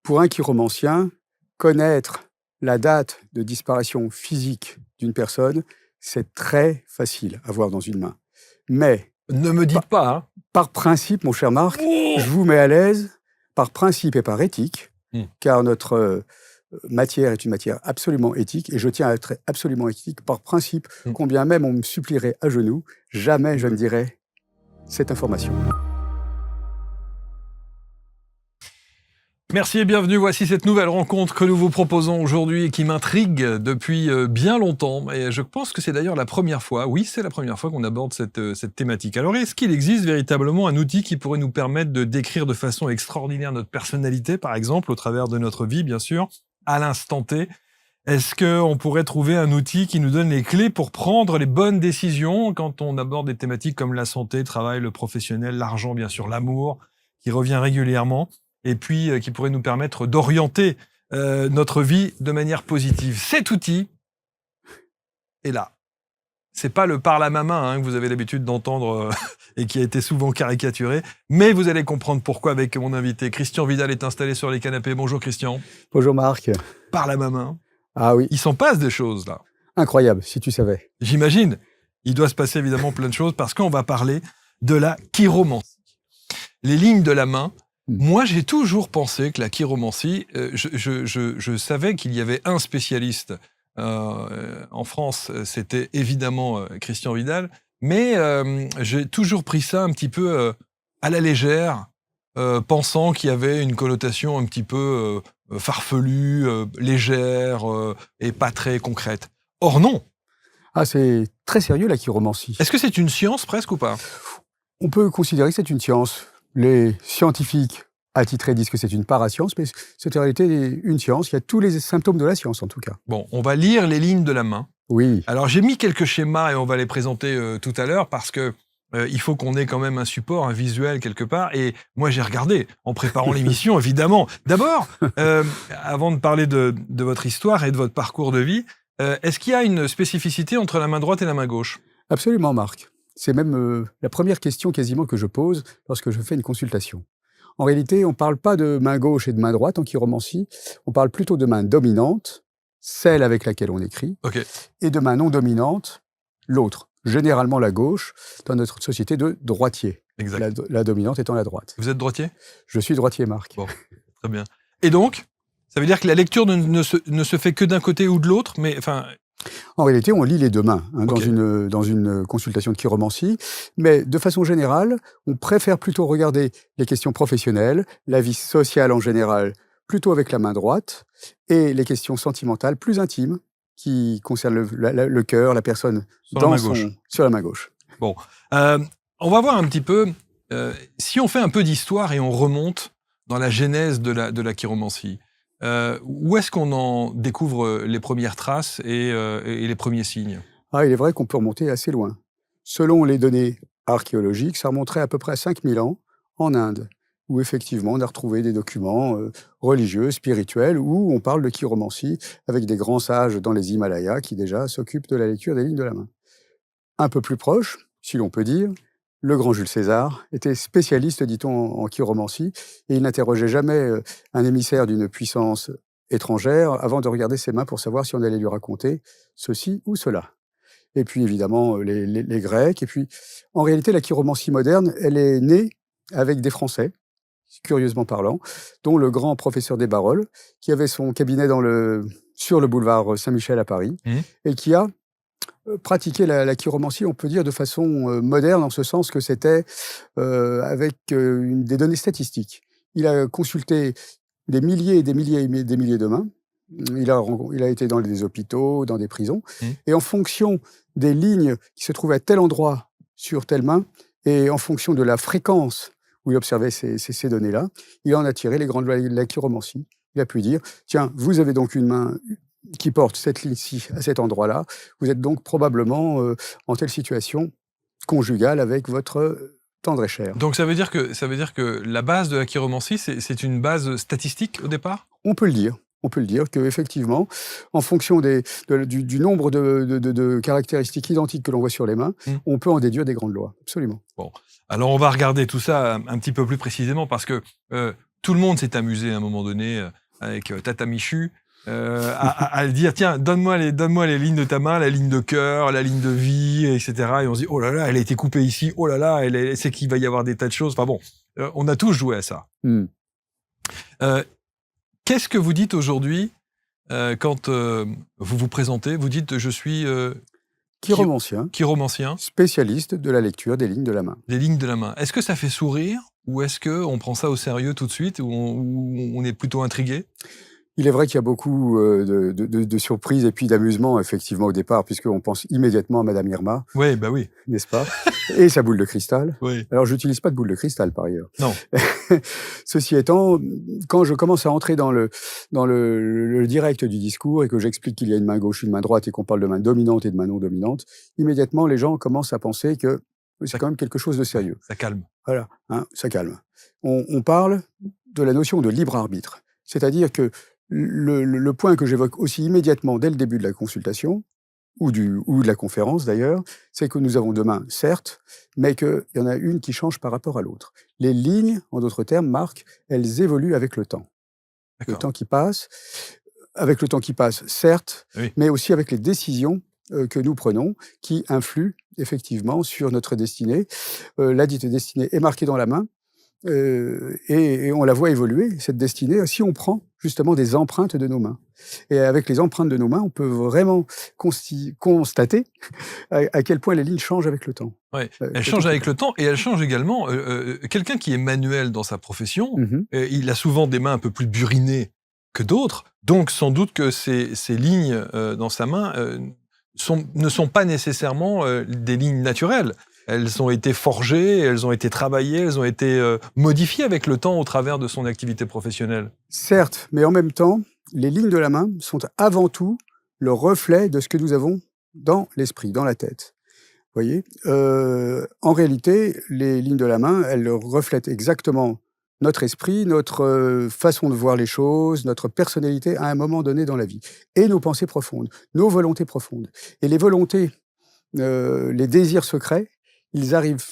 Pour un chiromancien, connaître la date de disparition physique d'une personne, c'est très facile à voir dans une main. Mais, Ne me dites pas, hein. par principe, mon cher Marc, Oh je vous mets à l'aise, par principe et par éthique, car notre matière est une matière absolument éthique, et je tiens à être absolument éthique par principe, combien même on me supplierait à genoux, jamais je ne dirai cette information. Merci et bienvenue, voici cette nouvelle rencontre que nous vous proposons aujourd'hui et qui m'intrigue depuis bien longtemps. Et je pense que c'est d'ailleurs la première fois, oui c'est la première fois qu'on aborde cette thématique. Alors est-ce qu'il existe véritablement un outil qui pourrait nous permettre de décrire de façon extraordinaire notre personnalité, par exemple, au travers de notre vie bien sûr, à l'instant T? Est-ce qu'on pourrait trouver un outil qui nous donne les clés pour prendre les bonnes décisions quand on aborde des thématiques comme la santé, le travail, le professionnel, l'argent bien sûr, l'amour, qui revient régulièrement, et puis qui pourrait nous permettre d'orienter notre vie de manière positive. Cet outil est là. C'est pas le parle à ma main que vous avez l'habitude d'entendre et qui a été souvent caricaturé, mais vous allez comprendre pourquoi avec mon invité. Christian Vidal est installé sur les canapés. Bonjour Christian. Bonjour Marc. Parle à ma main. Ah oui. Il s'en passe des choses là. Incroyable, si tu savais. J'imagine. Il doit se passer évidemment plein de choses parce qu'on va parler de la chiromancie. Les lignes de la main. Moi, j'ai toujours pensé que la chiromancie, je savais qu'il y avait un spécialiste en France, c'était évidemment Christian Vidal, mais j'ai toujours pris ça un petit peu à la légère, pensant qu'il y avait une connotation un petit peu farfelue, légère et pas très concrète. Or non. Ah, c'est très sérieux la chiromancie. Est-ce que c'est une science presque ou pas? On peut considérer que c'est une science. Les scientifiques attitrés disent que c'est une parascience, mais c'est en réalité une science. Il y a tous les symptômes de la science, en tout cas. Bon, on va lire les lignes de la main. Oui. Alors, j'ai mis quelques schémas et on va les présenter tout à l'heure parce que il faut qu'on ait quand même un support, un visuel quelque part. Et moi, j'ai regardé en préparant l'émission, évidemment. D'abord, avant de parler de votre histoire et de votre parcours de vie, est-ce qu'il y a une spécificité entre la main droite et la main gauche? Absolument, Marc. C'est même la première question quasiment que je pose lorsque je fais une consultation. En réalité, on ne parle pas de main gauche et de main droite en chiromancie, on parle plutôt de main dominante, celle avec laquelle on écrit, et de main non dominante, l'autre, généralement la gauche, dans notre société de droitier. Exact. La dominante étant la droite. Vous êtes droitier? Je suis droitier, Marc. Bon, très bien. Et donc, ça veut dire que la lecture ne se fait que d'un côté ou de l'autre, mais enfin... En réalité, on lit les deux mains dans une consultation de chiromancie, mais de façon générale, on préfère plutôt regarder les questions professionnelles, la vie sociale en général, plutôt avec la main droite, et les questions sentimentales plus intimes, qui concernent le cœur, la personne sur la main gauche. Bon, on va voir un petit peu, si on fait un peu d'histoire et on remonte dans la genèse de la chiromancie, où est-ce qu'on en découvre les premières traces et les premiers signes? Ah, il est vrai qu'on peut remonter assez loin. Selon les données archéologiques, ça remonterait à peu près à 5000 ans en Inde, où effectivement on a retrouvé des documents religieux, spirituels, où on parle de chiromancie avec des grands sages dans les Himalayas qui déjà s'occupent de la lecture des lignes de la main. Un peu plus proche, si l'on peut dire, le grand Jules César était spécialiste, dit-on, en chiromancie, et il n'interrogeait jamais un émissaire d'une puissance étrangère avant de regarder ses mains pour savoir si on allait lui raconter ceci ou cela. Et puis évidemment les Grecs, et puis en réalité la chiromancie moderne, elle est née avec des Français, curieusement parlant, dont le grand professeur Desbarolles, qui avait son cabinet sur le boulevard Saint-Michel à Paris, et qui a pratiquer la chiromancie, on peut dire, de façon moderne, en ce sens que c'était avec des données statistiques. Il a consulté des milliers et des milliers et des milliers de mains. Il a été dans des hôpitaux, dans des prisons. Et en fonction des lignes qui se trouvaient à tel endroit sur telle main, et en fonction de la fréquence où il observait ces données-là, il en a tiré les grandes lois de la chiromancie. Il a pu dire, tiens, vous avez donc une main qui porte cette ligne-ci à cet endroit-là, vous êtes donc probablement en telle situation conjugale avec votre tendre et cher. Donc ça veut dire que la base de la chiromancie, c'est une base statistique au départ? On peut le dire. On peut le dire qu'effectivement, en fonction du nombre de caractéristiques identiques que l'on voit sur les mains, on peut en déduire des grandes lois. Absolument. Bon, alors on va regarder tout ça un petit peu plus précisément parce que tout le monde s'est amusé à un moment donné avec Tata Michu à dire tiens, donne-moi les lignes de ta main, la ligne de cœur, la ligne de vie, etc. Et on se dit oh là là, elle a été coupée ici, oh là là, c'est qu'il va y avoir des tas de choses. Enfin bon, on a tous joué à ça. Qu'est-ce que vous dites aujourd'hui quand vous vous présentez? Vous dites je suis chiromancien, spécialiste de la lecture des lignes de la main. Des lignes de la main. Est-ce que ça fait sourire ou est-ce qu'on prend ça au sérieux tout de suite ou on est plutôt intrigué? Il est vrai qu'il y a beaucoup de surprises et puis d'amusement, effectivement, au départ, puisqu'on pense immédiatement à Madame Irma. Oui, bah oui. N'est-ce pas? Et sa boule de cristal. Oui. Alors, je n'utilise pas de boule de cristal, par ailleurs. Non. Ceci étant, quand je commence à entrer dans le direct du discours et que j'explique qu'il y a une main gauche, une main droite et qu'on parle de main dominante et de main non dominante, immédiatement, les gens commencent à penser que c'est quand même quelque chose de sérieux. Ça calme. Voilà, hein, ça calme. On parle de la notion de libre arbitre. C'est-à-dire que le point que j'évoque aussi immédiatement dès le début de la consultation, ou de la conférence d'ailleurs, c'est que nous avons deux mains, certes, mais qu'il y en a une qui change par rapport à l'autre. Les lignes, en d'autres termes, Marc, elles évoluent avec le temps. Le temps qui passe, avec le temps qui passe, certes, oui, mais aussi avec les décisions que nous prenons, qui influent effectivement sur notre destinée. La dite destinée est marquée dans la main, et on la voit évoluer, cette destinée, si on prend justement des empreintes de nos mains. Et avec les empreintes de nos mains, on peut vraiment constater à quel point les lignes changent avec le temps. Ouais, elles changent avec le temps et elles changent également. Quelqu'un qui est manuel dans sa profession, il a souvent des mains un peu plus burinées que d'autres, donc sans doute que ces lignes dans sa main ne sont pas nécessairement des lignes naturelles. Elles ont été forgées, elles ont été travaillées, elles ont été modifiées avec le temps au travers de son activité professionnelle. Certes, mais en même temps, les lignes de la main sont avant tout le reflet de ce que nous avons dans l'esprit, dans la tête. Vous voyez, en réalité, les lignes de la main, elles reflètent exactement notre esprit, notre façon de voir les choses, notre personnalité à un moment donné dans la vie, et nos pensées profondes, nos volontés profondes. Et les volontés, les désirs secrets, ils arrivent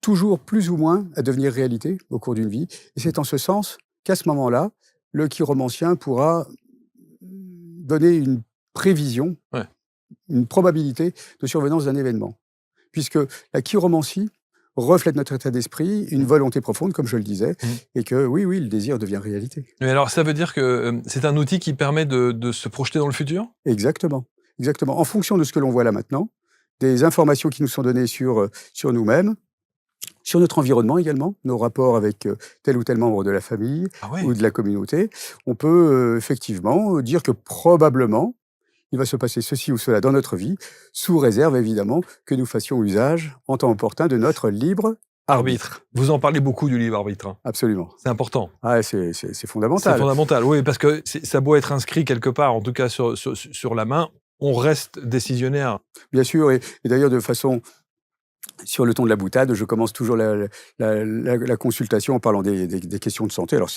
toujours plus ou moins à devenir réalité au cours d'une vie. Et c'est en ce sens qu'à ce moment-là, le chiromancien pourra donner une prévision, une probabilité de survenance d'un événement. Puisque la chiromancie reflète notre état d'esprit, une volonté profonde, comme je le disais, et que oui, le désir devient réalité. Mais alors, ça veut dire que c'est un outil qui permet de se projeter dans le futur ? Exactement. En fonction de ce que l'on voit là maintenant, des informations qui nous sont données sur nous-mêmes, sur notre environnement également, nos rapports avec tel ou tel membre de la famille ou de la communauté, on peut effectivement dire que probablement, il va se passer ceci ou cela dans notre vie, sous réserve évidemment que nous fassions usage en temps opportun de notre libre arbitre. Vous en parlez beaucoup du libre arbitre. Hein. Absolument. C'est important. Ah, c'est fondamental. C'est fondamental, oui, parce que ça doit être inscrit quelque part, en tout cas sur la main, on reste décisionnaire. Bien sûr, et d'ailleurs de façon... Sur le ton de la boutade, je commence toujours la consultation en parlant des questions de santé. Alors,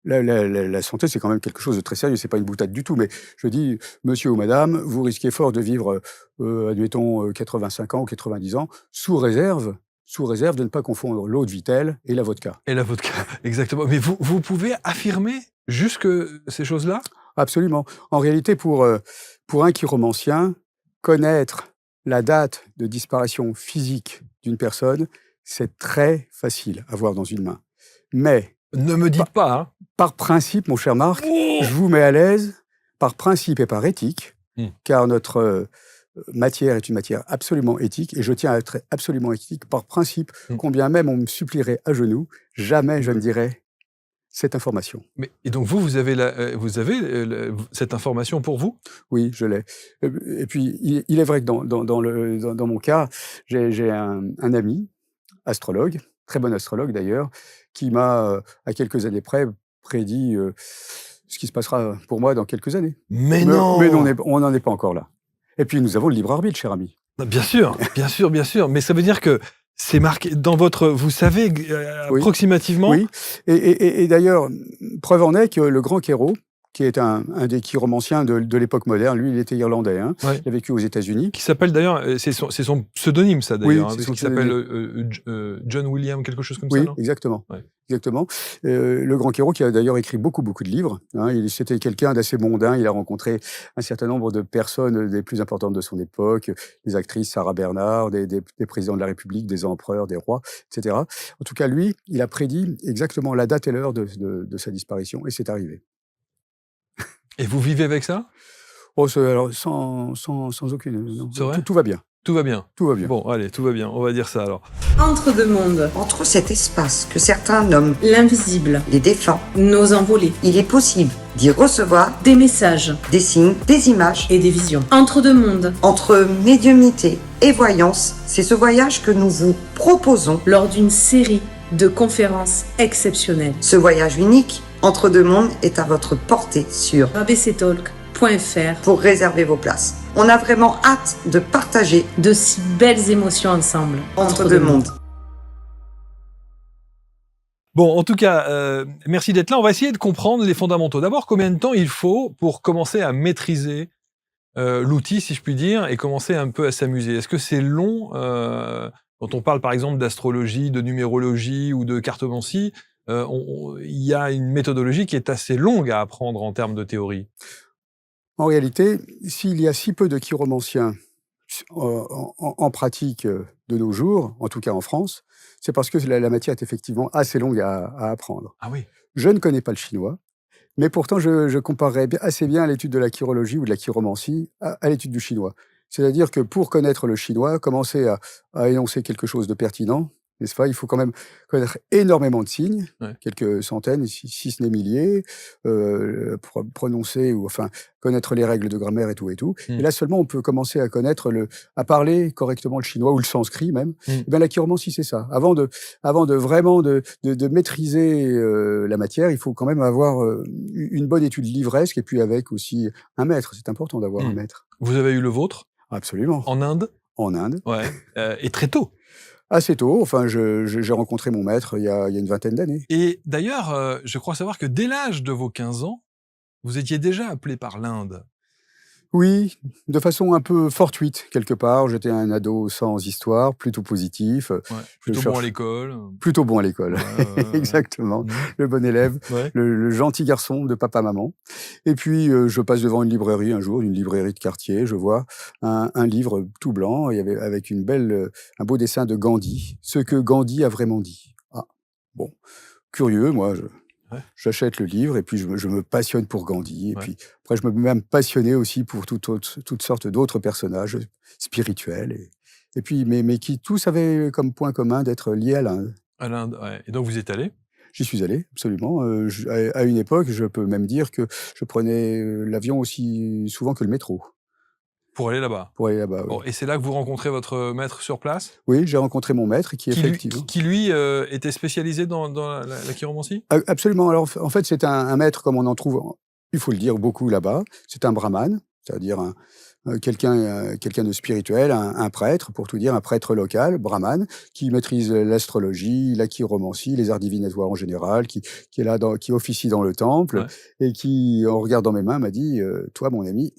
la santé, c'est quand même quelque chose de très sérieux, c'est pas une boutade du tout, mais je dis, monsieur ou madame, vous risquez fort de vivre, admettons, 85 ans ou 90 ans, sous réserve de ne pas confondre l'eau de Vittel et la vodka. Et la vodka, exactement. Mais vous pouvez affirmer jusque ces choses-là ? Absolument. En réalité, pour un chiromancien, connaître la date de disparition physique d'une personne, c'est très facile à voir dans une main. Mais... Ne me dites pas, hein. Par principe, mon cher Marc, je vous mets à l'aise, par principe et par éthique, car notre matière est une matière absolument éthique, et je tiens à être absolument éthique, par principe, combien même on me supplierait à genoux, jamais je ne dirais cette information. Et donc vous avez cette information pour vous ? Oui, je l'ai. Et puis, il est vrai que dans mon cas, j'ai un ami, astrologue, très bon astrologue d'ailleurs, qui m'a, à quelques années près, prédit ce qui se passera pour moi dans quelques années. Mais non, on n'en est pas encore là. Et puis, nous avons le libre arbitre, cher ami. Bien sûr. Mais ça veut dire que c'est marqué dans votre... Vous savez approximativement ? Oui. Et d'ailleurs, preuve en est que le grand Quérot, qui est un des chiromanciens de l'époque moderne. Lui, il était irlandais. Hein. Ouais. Il a vécu aux États-Unis. Qui s'appelle d'ailleurs, c'est son pseudonyme, ça d'ailleurs, Oui, c'est parce son qu'il s'appelle pseudonyme. John William, quelque chose comme ça, Oui, non? exactement. Ouais. Exactement. Le grand Chiro, qui a d'ailleurs écrit beaucoup de livres. Hein. C'était quelqu'un d'assez mondain. Il a rencontré un certain nombre de personnes des plus importantes de son époque, des actrices, Sarah Bernard, des présidents de la République, des empereurs, des rois, etc. En tout cas, lui, il a prédit exactement la date et l'heure de sa disparition, et c'est arrivé. Et vous vivez avec ça? Oh, alors, sans aucune... Non, C'est vrai? tout va bien. Tout va bien. Tout va bien. Bon, allez, tout va bien. On va dire ça alors. Entre deux mondes, Entre cet espace que certains nomment l'invisible, les défunts, nos envolées, il est possible d'y recevoir des messages des signes, des images. et des visions. Entre deux mondes, Entre médiumnité et voyance, c'est ce voyage que nous vous proposons. lors d'une série de conférences exceptionnelles. Ce voyage unique entre deux mondes est à votre portée sur abctalk.fr. pour réserver vos places. On a vraiment hâte de partager De si belles émotions ensemble. entre deux mondes. Bon, en tout cas, merci d'être là. On va essayer de comprendre les fondamentaux. D'abord, combien de temps il faut pour commencer à maîtriser l'outil, si je puis dire, et commencer un peu à s'amuser? Est-ce que c'est long quand on parle par exemple d'astrologie, de numérologie ou de cartomancie? Il y a une méthodologie qui est assez longue à apprendre en termes de théorie. En réalité, s'il y a si peu de chiromanciens en pratique de nos jours, en tout cas en France, c'est parce que la matière est effectivement assez longue à apprendre. Ah oui. Je ne connais pas le chinois, mais pourtant je comparerais assez bien l'étude de la chirologie ou de la chiromancie à l'étude du chinois. C'est-à-dire que pour connaître le chinois, commencer à énoncer quelque chose de pertinent, n'est-ce pas? Il faut quand même connaître énormément de signes, Ouais. quelques centaines, si ce n'est milliers, prononcer ou enfin connaître les règles de grammaire et tout et tout. Mm. Et là seulement on peut commencer à connaître à parler correctement le chinois ou le sanskrit même. Et bien la chiromancie c'est ça. Avant de vraiment de maîtriser la matière, il faut quand même avoir une bonne étude livresque et puis avec aussi un maître. C'est important d'avoir un maître. Vous avez eu le vôtre Absolument. en Inde? En Inde. Ouais. Et très tôt. Assez tôt, enfin, j'ai rencontré mon maître il y a une vingtaine d'années. Et d'ailleurs, je crois savoir que dès l'âge de vos 15 ans, vous étiez déjà appelé par l'Inde. Oui, de façon un peu fortuite, quelque part. J'étais un ado sans histoire, plutôt positif. Ouais. Plutôt bon à l'école. Plutôt bon à l'école, Ouais. exactement. Mmh. Le bon élève, Ouais. le gentil garçon de papa-maman. Et puis, je passe devant une librairie un jour, une librairie de quartier, je vois un livre tout blanc, il y avait avec un beau dessin de Gandhi, ce que Gandhi a vraiment dit. Ah, bon, curieux, moi, j'achète le livre et puis je me passionne pour Gandhi. Et puis après, je me mets à me passionner aussi pour toutes sortes d'autres personnages spirituels. Et puis, mais qui tous avaient comme point commun d'être liés à l'Inde. À l'Inde, ouais. Et donc vous êtes allé? J'y suis allé, absolument. À une époque, je peux même dire que je prenais l'avion aussi souvent que le métro. Pour aller là-bas? Pour aller là-bas, oui. Bon, et c'est là que vous rencontrez votre maître sur place? Oui, j'ai rencontré mon maître qui effectivement... Qui lui, était spécialisé dans la chiromancie? Absolument. Alors, en fait, c'est un maître comme on en trouve, il faut le dire, beaucoup là-bas. C'est un brahmane, c'est-à-dire quelqu'un de spirituel, un prêtre, pour tout dire, un prêtre local, brahmane, qui maîtrise l'astrologie, la chiromancie, les arts divinatoires en général, qui est là, qui officie dans le temple, et qui, en regardant mes mains, m'a dit « Toi, mon ami,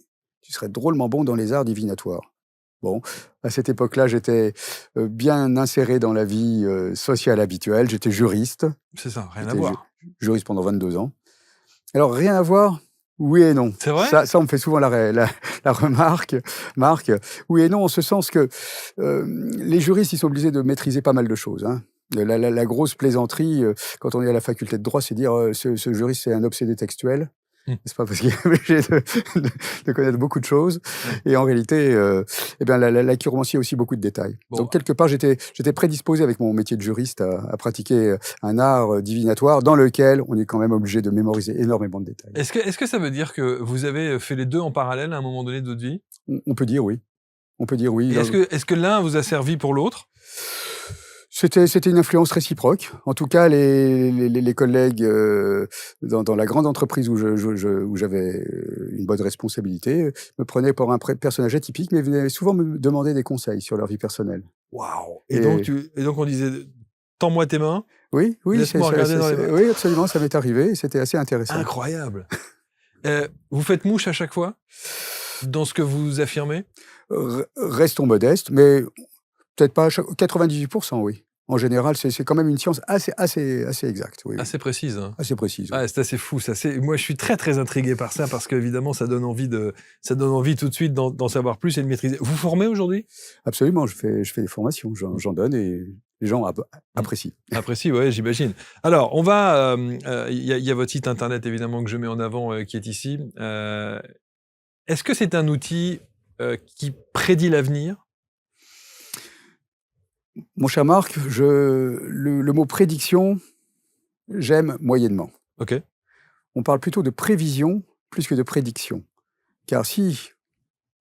tu serais drôlement bon dans les arts divinatoires. » Bon, à cette époque-là, j'étais bien inséré dans la vie sociale habituelle. J'étais juriste. C'est ça, rien à voir. Juriste pendant 22 ans. Alors, rien à voir, oui et non. C'est vrai? Ça, on me fait souvent la remarque, Marc. Oui et non, en ce sens que les juristes, ils sont obligés de maîtriser pas mal de choses. Hein. La grosse plaisanterie, quand on est à la faculté de droit, c'est dire ce juriste, c'est un obsédé textuel. C'est pas parce qu'il est obligé de connaître beaucoup de choses. Et en réalité, eh bien, la chiromancie a aussi beaucoup de détails. Bon. Donc, quelque part, j'étais prédisposé avec mon métier de juriste à pratiquer un art divinatoire dans lequel on est quand même obligé de mémoriser énormément de détails. Est-ce que ça veut dire que vous avez fait les deux en parallèle à un moment donné de votre vie? On peut dire oui. On peut dire oui. Et est-ce que l'un vous a servi pour l'autre? C'était une influence réciproque. En tout cas, les collègues dans la grande entreprise où j'avais une bonne responsabilité me prenaient pour un personnage atypique, mais venaient souvent me demander des conseils sur leur vie personnelle. Waouh! Et donc on disait tends-moi tes mains. Oui, laisse-moi regarder dans les mains. Oui, absolument, ça m'est arrivé et c'était assez intéressant. Incroyable. Vous faites mouche à chaque fois dans ce que vous affirmez? Restons modestes, mais peut-être pas à 98%, oui. En général, c'est quand même une science assez exacte, oui. Assez précise. Hein. Assez précise. Oui. Ah, c'est assez fou. Ça, moi, je suis très, très intrigué par ça parce qu'évidemment, ça donne envie tout de suite d'en savoir plus et de maîtriser. Vous formez aujourd'hui? Absolument, je fais des formations, j'en donne et les gens apprécient. Apprécient, oui, j'imagine. Alors, on va... Il y a votre site internet, évidemment, que je mets en avant, qui est ici. Est-ce que c'est un outil qui prédit l'avenir? Mon cher Marc, le mot prédiction, j'aime moyennement. OK. On parle plutôt de prévision plus que de prédiction. Car si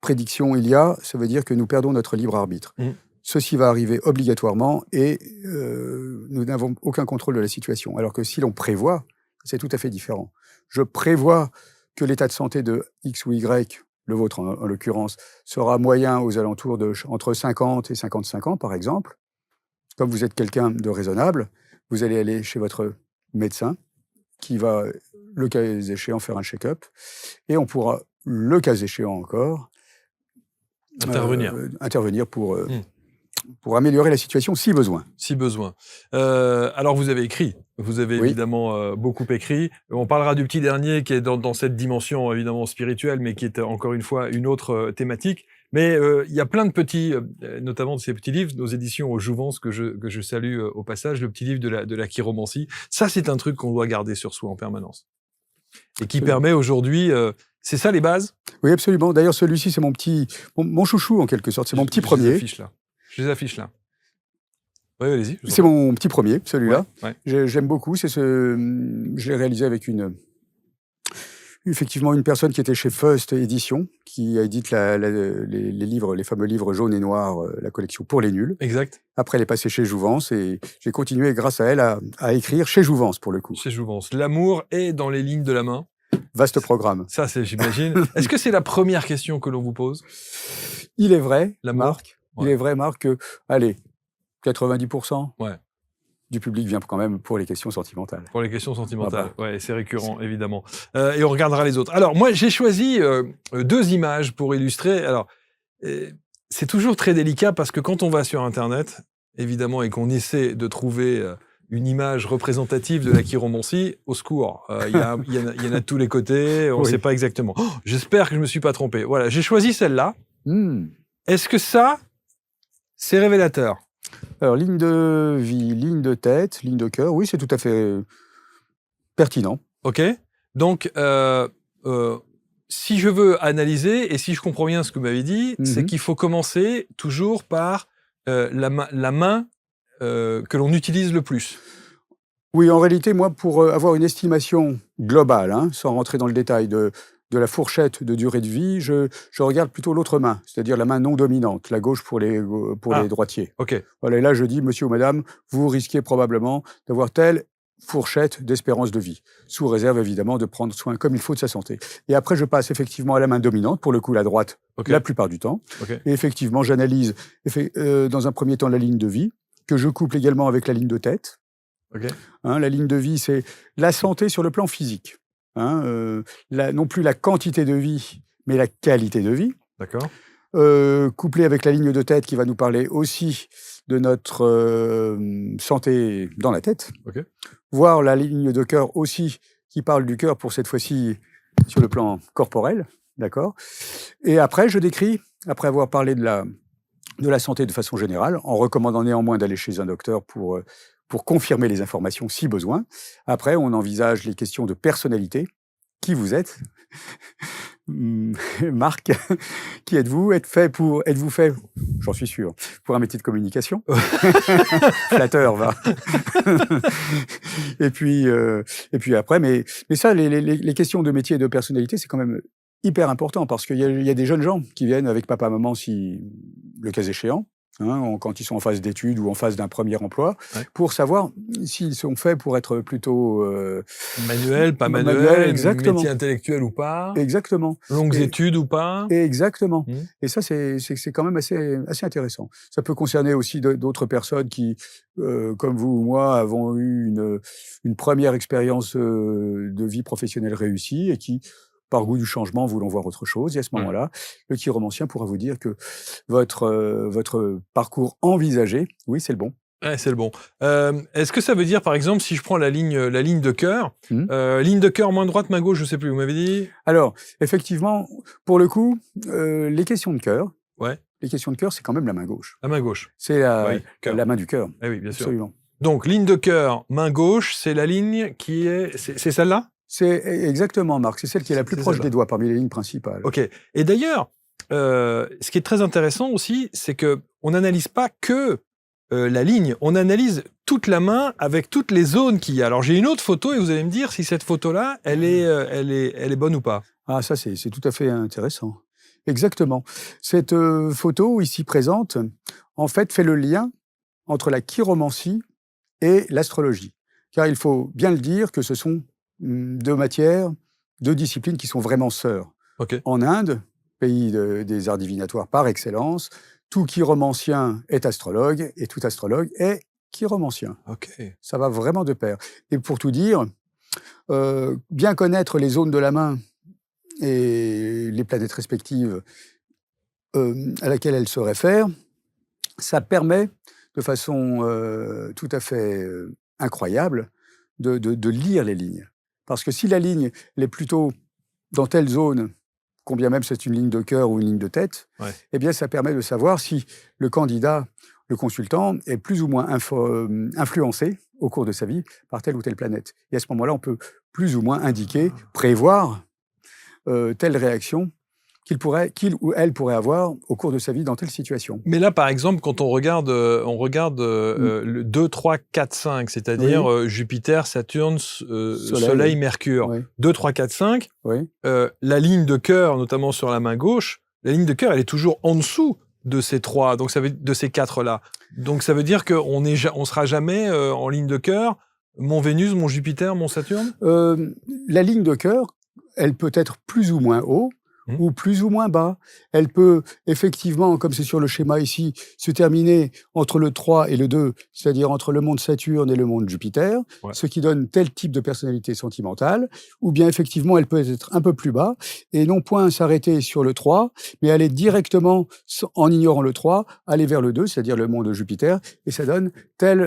prédiction il y a, ça veut dire que nous perdons notre libre arbitre. Ceci va arriver obligatoirement et nous n'avons aucun contrôle de la situation. Alors que si l'on prévoit, c'est tout à fait différent. Je prévois que l'état de santé de X ou Y, le vôtre en l'occurrence, sera moyen aux alentours de entre 50 et 55 ans, par exemple. Comme vous êtes quelqu'un de raisonnable, vous allez aller chez votre médecin qui va, le cas échéant, faire un check-up et on pourra, le cas échéant encore, intervenir pour améliorer la situation si besoin. Si besoin. Alors, vous avez écrit. Vous avez évidemment beaucoup écrit. On parlera du petit dernier qui est dans cette dimension évidemment spirituelle, mais qui est encore une fois une autre thématique. Mais il y a plein de petits, notamment de ces petits livres, nos éditions aux Jouvences que je salue au passage, le petit livre de la chiromancie. Ça, c'est un truc qu'on doit garder sur soi en permanence. Et qui permet aujourd'hui... c'est ça les bases? Oui, absolument. D'ailleurs, celui-ci, c'est mon chouchou en quelque sorte. C'est mon petit premier. Je les affiche là. Oui, allez-y. C'est mon petit premier, celui-là. Ouais. J'aime beaucoup. Je l'ai réalisé avec effectivement une personne qui était chez Feust Édition, qui édite les livres, les fameux livres jaunes et noirs, la collection pour les nuls. Exact. Après, elle est passée chez Jouvence et j'ai continué grâce à elle à écrire chez Jouvence pour le coup. Chez Jouvence. L'amour est dans les lignes de la main. Vaste programme. Ça, j'imagine. Est-ce que c'est la première question que l'on vous pose? Il est vrai, Marc. Il est vrai, Marc, que, allez, 90% du public vient quand même pour les questions sentimentales. Pour les questions sentimentales, ouais, c'est récurrent, évidemment. Et on regardera les autres. Alors, moi, j'ai choisi 2 images pour illustrer. Alors, c'est toujours très délicat parce que quand on va sur Internet, évidemment, et qu'on essaie de trouver une image représentative de la chiromancie, au secours. Il y en a de tous les côtés, on ne sait pas exactement. Oh, j'espère que je ne me suis pas trompé. Voilà, j'ai choisi celle-là. Est-ce que ça, c'est révélateur? Alors, ligne de vie, ligne de tête, ligne de cœur, oui, c'est tout à fait pertinent. OK. Donc, si je veux analyser, et si je comprends bien ce que vous m'avez dit, c'est qu'il faut commencer toujours par la main que l'on utilise le plus. Oui, en réalité, moi, pour avoir une estimation globale, sans rentrer dans le détail de la fourchette de durée de vie, je regarde plutôt l'autre main, c'est-à-dire la main non dominante, la gauche pour les droitiers. OK. Voilà, et là, je dis, monsieur ou madame, vous risquez probablement d'avoir telle fourchette d'espérance de vie, sous réserve évidemment de prendre soin comme il faut de sa santé. Et après, je passe effectivement à la main dominante, pour le coup la droite, la plupart du temps. Et effectivement, j'analyse dans un premier temps la ligne de vie, que je couple également avec la ligne de tête. La ligne de vie, c'est la santé sur le plan physique. Non plus la quantité de vie, mais la qualité de vie. D'accord. Couplé avec la ligne de tête qui va nous parler aussi de notre santé dans la tête. Voir la ligne de cœur aussi qui parle du cœur pour cette fois-ci sur le plan corporel. D'accord. Et après, je décris, après avoir parlé de la santé de façon générale, en recommandant néanmoins d'aller chez un docteur pour confirmer les informations si besoin. Après, on envisage les questions de personnalité. Qui vous êtes? Marc, qui êtes-vous? Êtes-vous fait, j'en suis sûr, pour un métier de communication? Flatteur, va. et puis après, mais ça, les questions de métier et de personnalité, c'est quand même hyper important parce qu'il y a des jeunes gens qui viennent avec papa, maman, si le cas échéant, quand ils sont en phase d'études ou en phase d'un premier emploi, pour savoir s'ils sont faits pour être plutôt... manuel, pas manuel, exactement. Métier intellectuel ou pas. Exactement. Longues études ou pas. Exactement. Et ça, c'est quand même assez intéressant. Ça peut concerner aussi d'autres personnes qui, comme vous ou moi, avons eu une première expérience de vie professionnelle réussie et qui par goût du changement, voulant voir autre chose. Et à ce moment-là, le chiromancien pourra vous dire que votre parcours envisagé, oui, c'est le bon. Ouais, c'est le bon. Est-ce que ça veut dire, par exemple, si je prends la ligne de cœur, Mmh. ligne de cœur main droite, main gauche, je sais plus, vous m'avez dit? Alors, effectivement, pour le coup, les questions de cœur, Ouais, c'est quand même la main gauche. la main gauche. C'est Ouais, cœur. la main du cœur, Eh oui, bien sûr. absolument. Donc, ligne de cœur, main gauche, c'est la ligne qui est... C'est celle-là? C'est exactement, Marc, c'est celle qui est la plus C'est proche celle-là. des doigts parmi les lignes principales. Ok. Et d'ailleurs, ce qui est très intéressant aussi, c'est qu'on n'analyse pas que la ligne, on analyse toute la main avec toutes les zones qu'il y a. Alors j'ai une autre photo et vous allez me dire si cette photo-là, elle est bonne ou pas. Ah, ça, c'est tout à fait intéressant. Exactement. Cette photo ici présente, en fait, fait le lien entre la chiromancie et l'astrologie. Car il faut bien le dire que ce sont deux matières, deux disciplines qui sont vraiment sœurs. Ok. En Inde, pays des arts divinatoires par excellence, tout chiromancien est astrologue et tout astrologue est chiromancien. Ok. Ça va vraiment de pair. Et pour tout dire, bien connaître les zones de la main et les planètes respectives à laquelle elles se réfèrent, ça permet de façon tout à fait incroyable de lire les lignes. Parce que si la ligne elle est plutôt dans telle zone, combien même c'est une ligne de cœur ou une ligne de tête, Ouais. eh bien ça permet de savoir si le candidat, le consultant, est plus ou moins influencé au cours de sa vie par telle ou telle planète. Et à ce moment-là, on peut plus ou moins indiquer, prévoir telle réaction qu'il ou elle pourrait avoir au cours de sa vie dans telle situation. Mais là, par exemple, quand on regarde le 2, 3, 4, 5, c'est-à-dire Jupiter, Saturne, Soleil, Mercure. Oui, 2, 3, 4, 5, oui. la ligne de cœur, notamment sur la main gauche, la ligne de cœur, elle est toujours en dessous de ces trois, donc de ces quatre-là. Donc ça veut dire qu'on sera jamais en ligne de cœur, mon Vénus, mon Jupiter, mon Saturne? La ligne de cœur, elle peut être plus ou moins haut, ou plus ou moins bas. Elle peut effectivement, comme c'est sur le schéma ici, se terminer entre le 3 et le 2, c'est-à-dire entre le monde Saturne et le monde Jupiter, Ouais. ce qui donne tel type de personnalité sentimentale, ou bien effectivement elle peut être un peu plus bas, et non point s'arrêter sur le 3, mais aller directement, en ignorant le 3, aller vers le 2, c'est-à-dire le monde Jupiter, et ça donne tel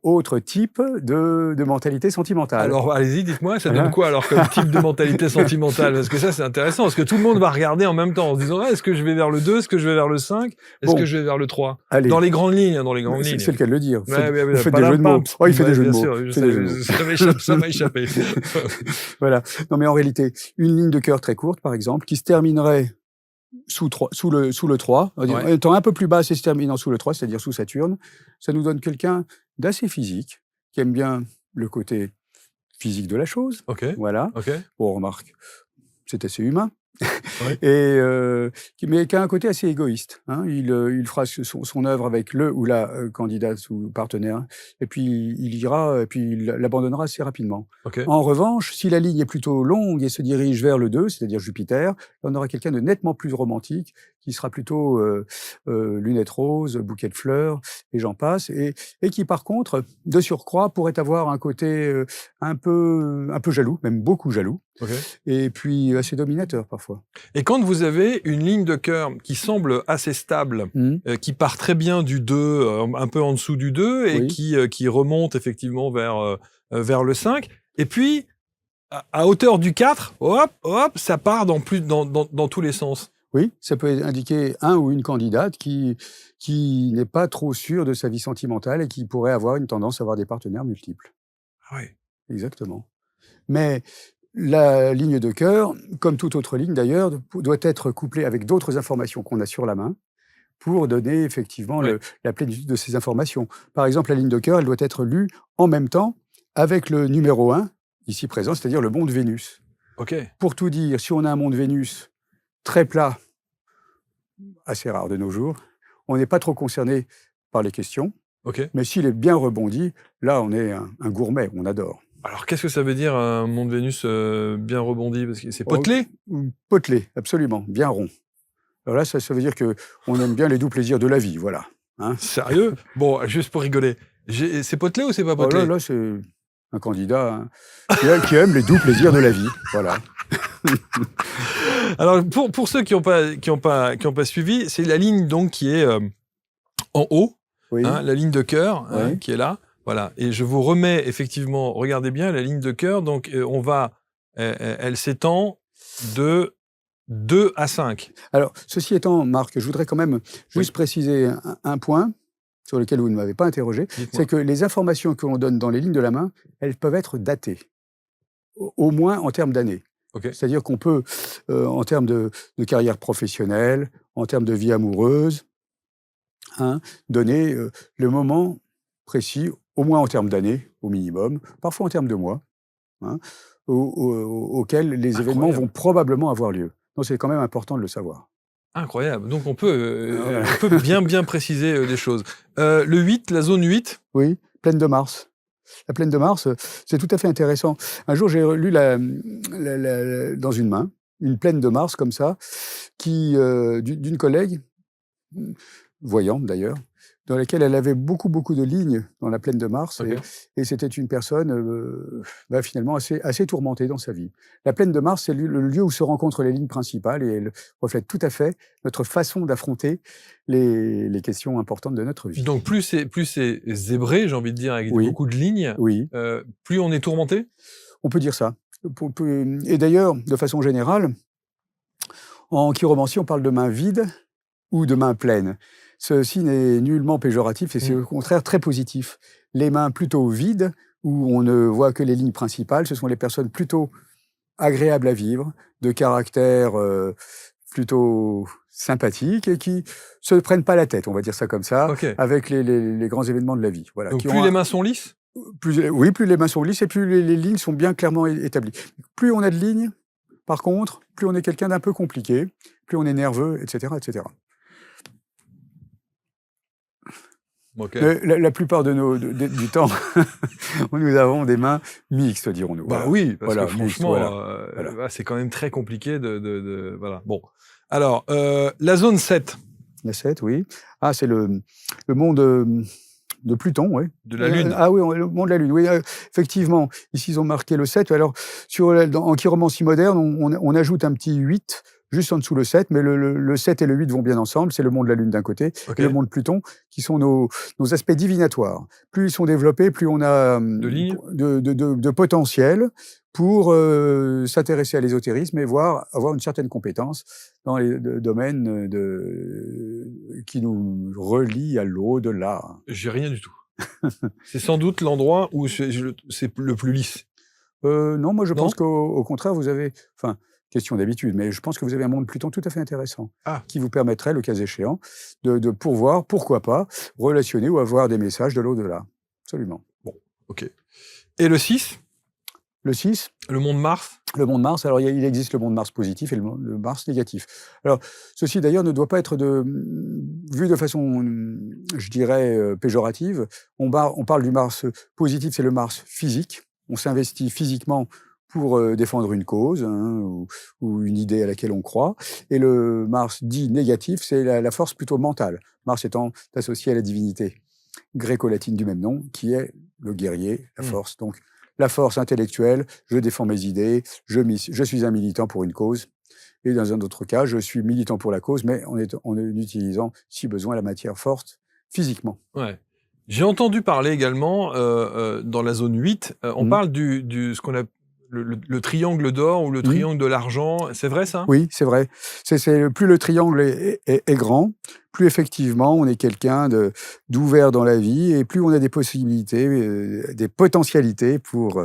autre type de mentalité sentimentale. Alors, allez-y, dites-moi, ça donne quoi alors comme type de mentalité sentimentale? Parce que ça, c'est intéressant, parce que tout le monde va regarder en même temps en se disant est-ce que je vais vers le 2, est-ce que je vais vers le 5, est-ce que je vais vers le 3? Allez. Dans les grandes lignes, dans les grandes lignes. C'est le cas de le dire. Vous faites des Padam, jeux de mots. pam. Oh, il fait des jeux de bien mots. sûr, Il fait des jeux de mots. ça m'a échappé. Voilà. Non, mais en réalité, une ligne de cœur très courte, par exemple, qui se terminerait sous le 3, Ouais. étant un peu plus bas, c'est se terminant sous le 3, c'est-à-dire sous Saturne, ça nous donne quelqu'un d'assez physique, qui aime bien le côté physique de la chose. Ok, Voilà. ok. Bon, remarque, c'est assez humain. Ouais. Et mais qui a un côté assez égoïste. Hein. Il fera son œuvre avec le ou la candidate ou partenaire, et puis il ira, et puis il l'abandonnera assez rapidement. Ok. En revanche, si la ligne est plutôt longue et se dirige vers le 2, c'est-à-dire Jupiter, on aura quelqu'un de nettement plus romantique, qui sera plutôt lunettes roses, bouquet de fleurs, et j'en passe, et qui par contre, de surcroît, pourrait avoir un côté un peu jaloux, même beaucoup jaloux, Ok. et puis assez dominateur parfois. Et quand vous avez une ligne de cœur qui semble assez stable, qui part très bien du 2, un peu en dessous du 2, et Oui. qui remonte effectivement vers le 5, et puis à hauteur du 4, hop, ça part dans tous les sens. Oui, ça peut indiquer un ou une candidate qui n'est pas trop sûre de sa vie sentimentale et qui pourrait avoir une tendance à avoir des partenaires multiples. Ah ouais. Exactement. Mais la ligne de cœur, comme toute autre ligne d'ailleurs, doit être couplée avec d'autres informations qu'on a sur la main pour donner effectivement la plénitude de ces informations. Par exemple, la ligne de cœur, elle doit être lue en même temps avec le numéro 1, ici présent, c'est-à-dire le monde Vénus. Ok. Pour tout dire, si on a un monde Vénus très plat, assez rare de nos jours, on n'est pas trop concerné par les questions, Ok. mais s'il est bien rebondi, là on est un gourmet, on adore. Alors qu'est-ce que ça veut dire un monde Vénus bien rebondi? Parce que c'est potelé? Potelé, absolument, bien rond. Alors là, ça veut dire qu'on aime bien les doux plaisirs de la vie, voilà. Hein. Sérieux? Bon, juste pour rigoler. C'est potelé ou c'est pas Oh potelé? là, c'est un candidat qui aime les doux plaisirs de la vie, voilà. Alors, pour ceux qui n'ont pas suivi, c'est la ligne donc qui est en haut, Oui, hein, la ligne de cœur hein, Oui. qui est là. Voilà. Et je vous remets effectivement, regardez bien, la ligne de cœur. Donc, elle s'étend de 2 à 5. Alors, ceci étant, Marc, je voudrais quand même juste Oui. préciser un point sur lequel vous ne m'avez pas interrogé, Dites-moi. c'est que les informations que l'on donne dans les lignes de la main, elles peuvent être datées, au moins en termes d'années. Ok. C'est-à-dire qu'on peut, en termes de carrière professionnelle, en termes de vie amoureuse, hein, donner le moment précis, au moins en termes d'années, au minimum, parfois en termes de mois, hein, auxquels les événements Incroyable. vont probablement avoir lieu. Donc c'est quand même important de le savoir. Incroyable. Donc, on Voilà. peut bien préciser les choses. Le 8, la zone 8. Oui, pleine de Mars. La plaine de Mars, c'est tout à fait intéressant. Un jour, j'ai lu dans une main, une plaine de Mars comme ça, d'une collègue, voyante d'ailleurs, dans laquelle elle avait beaucoup de lignes dans la plaine de Mars, Ok. et c'était une personne finalement assez tourmentée dans sa vie. La plaine de Mars, c'est le lieu où se rencontrent les lignes principales, et elle reflète tout à fait notre façon d'affronter les questions importantes de notre vie. Donc, plus c'est zébré, j'ai envie de dire, avec Oui, beaucoup de lignes, oui. plus on est tourmenté. On peut dire ça. Et d'ailleurs, de façon générale, en chiromancie, on parle de main vide ou de main pleine. Ceci n'est nullement péjoratif, et c'est au contraire très positif. Les mains plutôt vides, où on ne voit que les lignes principales, ce sont les personnes plutôt agréables à vivre, de caractère plutôt sympathique, et qui se prennent pas la tête, on va dire ça comme ça, Ok. avec les grands événements de la vie. Voilà, Donc, qui plus ont les mains sont lisses. plus les mains sont lisses, et plus les lignes sont bien clairement établies. Plus on a de lignes, par contre, plus on est quelqu'un d'un peu compliqué, plus on est nerveux, etc. etc. Ok. Mais la plupart du temps, nous avons des mains mixtes, dirons-nous. Bah Voilà. oui, parce Voilà, que mixtes, franchement, voilà. c'est quand même très compliqué voilà. Bon. Alors, la zone 7 La 7, oui. Ah, c'est le monde de Pluton, oui. de la Lune. Ah oui, le monde de la Lune, oui. Effectivement, ici, ils ont marqué le 7. Alors, en chiromancie moderne, on ajoute un petit 8 juste en dessous le 7, mais le 7 et le 8 vont bien ensemble. C'est le monde de la Lune d'un côté, Ok. et le monde de Pluton, qui sont nos aspects divinatoires. Plus ils sont développés, plus on a De lignes. de potentiel pour s'intéresser à l'ésotérisme et avoir une certaine compétence dans les domaines qui nous relient à l'au-delà. J'ai rien du tout. C'est sans doute l'endroit où c'est le plus lisse. Non, moi je Non pense qu'au contraire, vous avez, enfin, question d'habitude, mais je pense que vous avez un monde Pluton tout à fait intéressant, Ah. qui vous permettrait, le cas échéant, de pouvoir, pourquoi pas, relationner ou avoir des messages de l'au-delà. Absolument. Ok. Et le 6, Le 6, le monde Mars. le monde Mars, alors il existe le monde Mars positif et le Mars négatif. Alors, ceci d'ailleurs ne doit pas être vu de façon, je dirais, péjorative. On parle du Mars positif, c'est le Mars physique. On s'investit physiquement pour défendre une cause, hein, ou une idée à laquelle on croit. Et le Mars dit négatif, c'est la force plutôt mentale. Mars étant associé à la divinité gréco-latine du même nom, qui est le guerrier, la force. Donc, la force intellectuelle, je défends mes idées, je suis un militant pour une cause. Et dans un autre cas, je suis militant pour la cause, mais en utilisant, si besoin, la matière forte physiquement. Ouais. J'ai entendu parler également, dans la zone 8, on parle ce qu'on appelle le triangle d'or ou le triangle de l'argent. C'est vrai ça? Oui, c'est vrai. Plus le triangle est grand, plus effectivement on est quelqu'un d'ouvert dans la vie, et plus on a des possibilités, des potentialités pour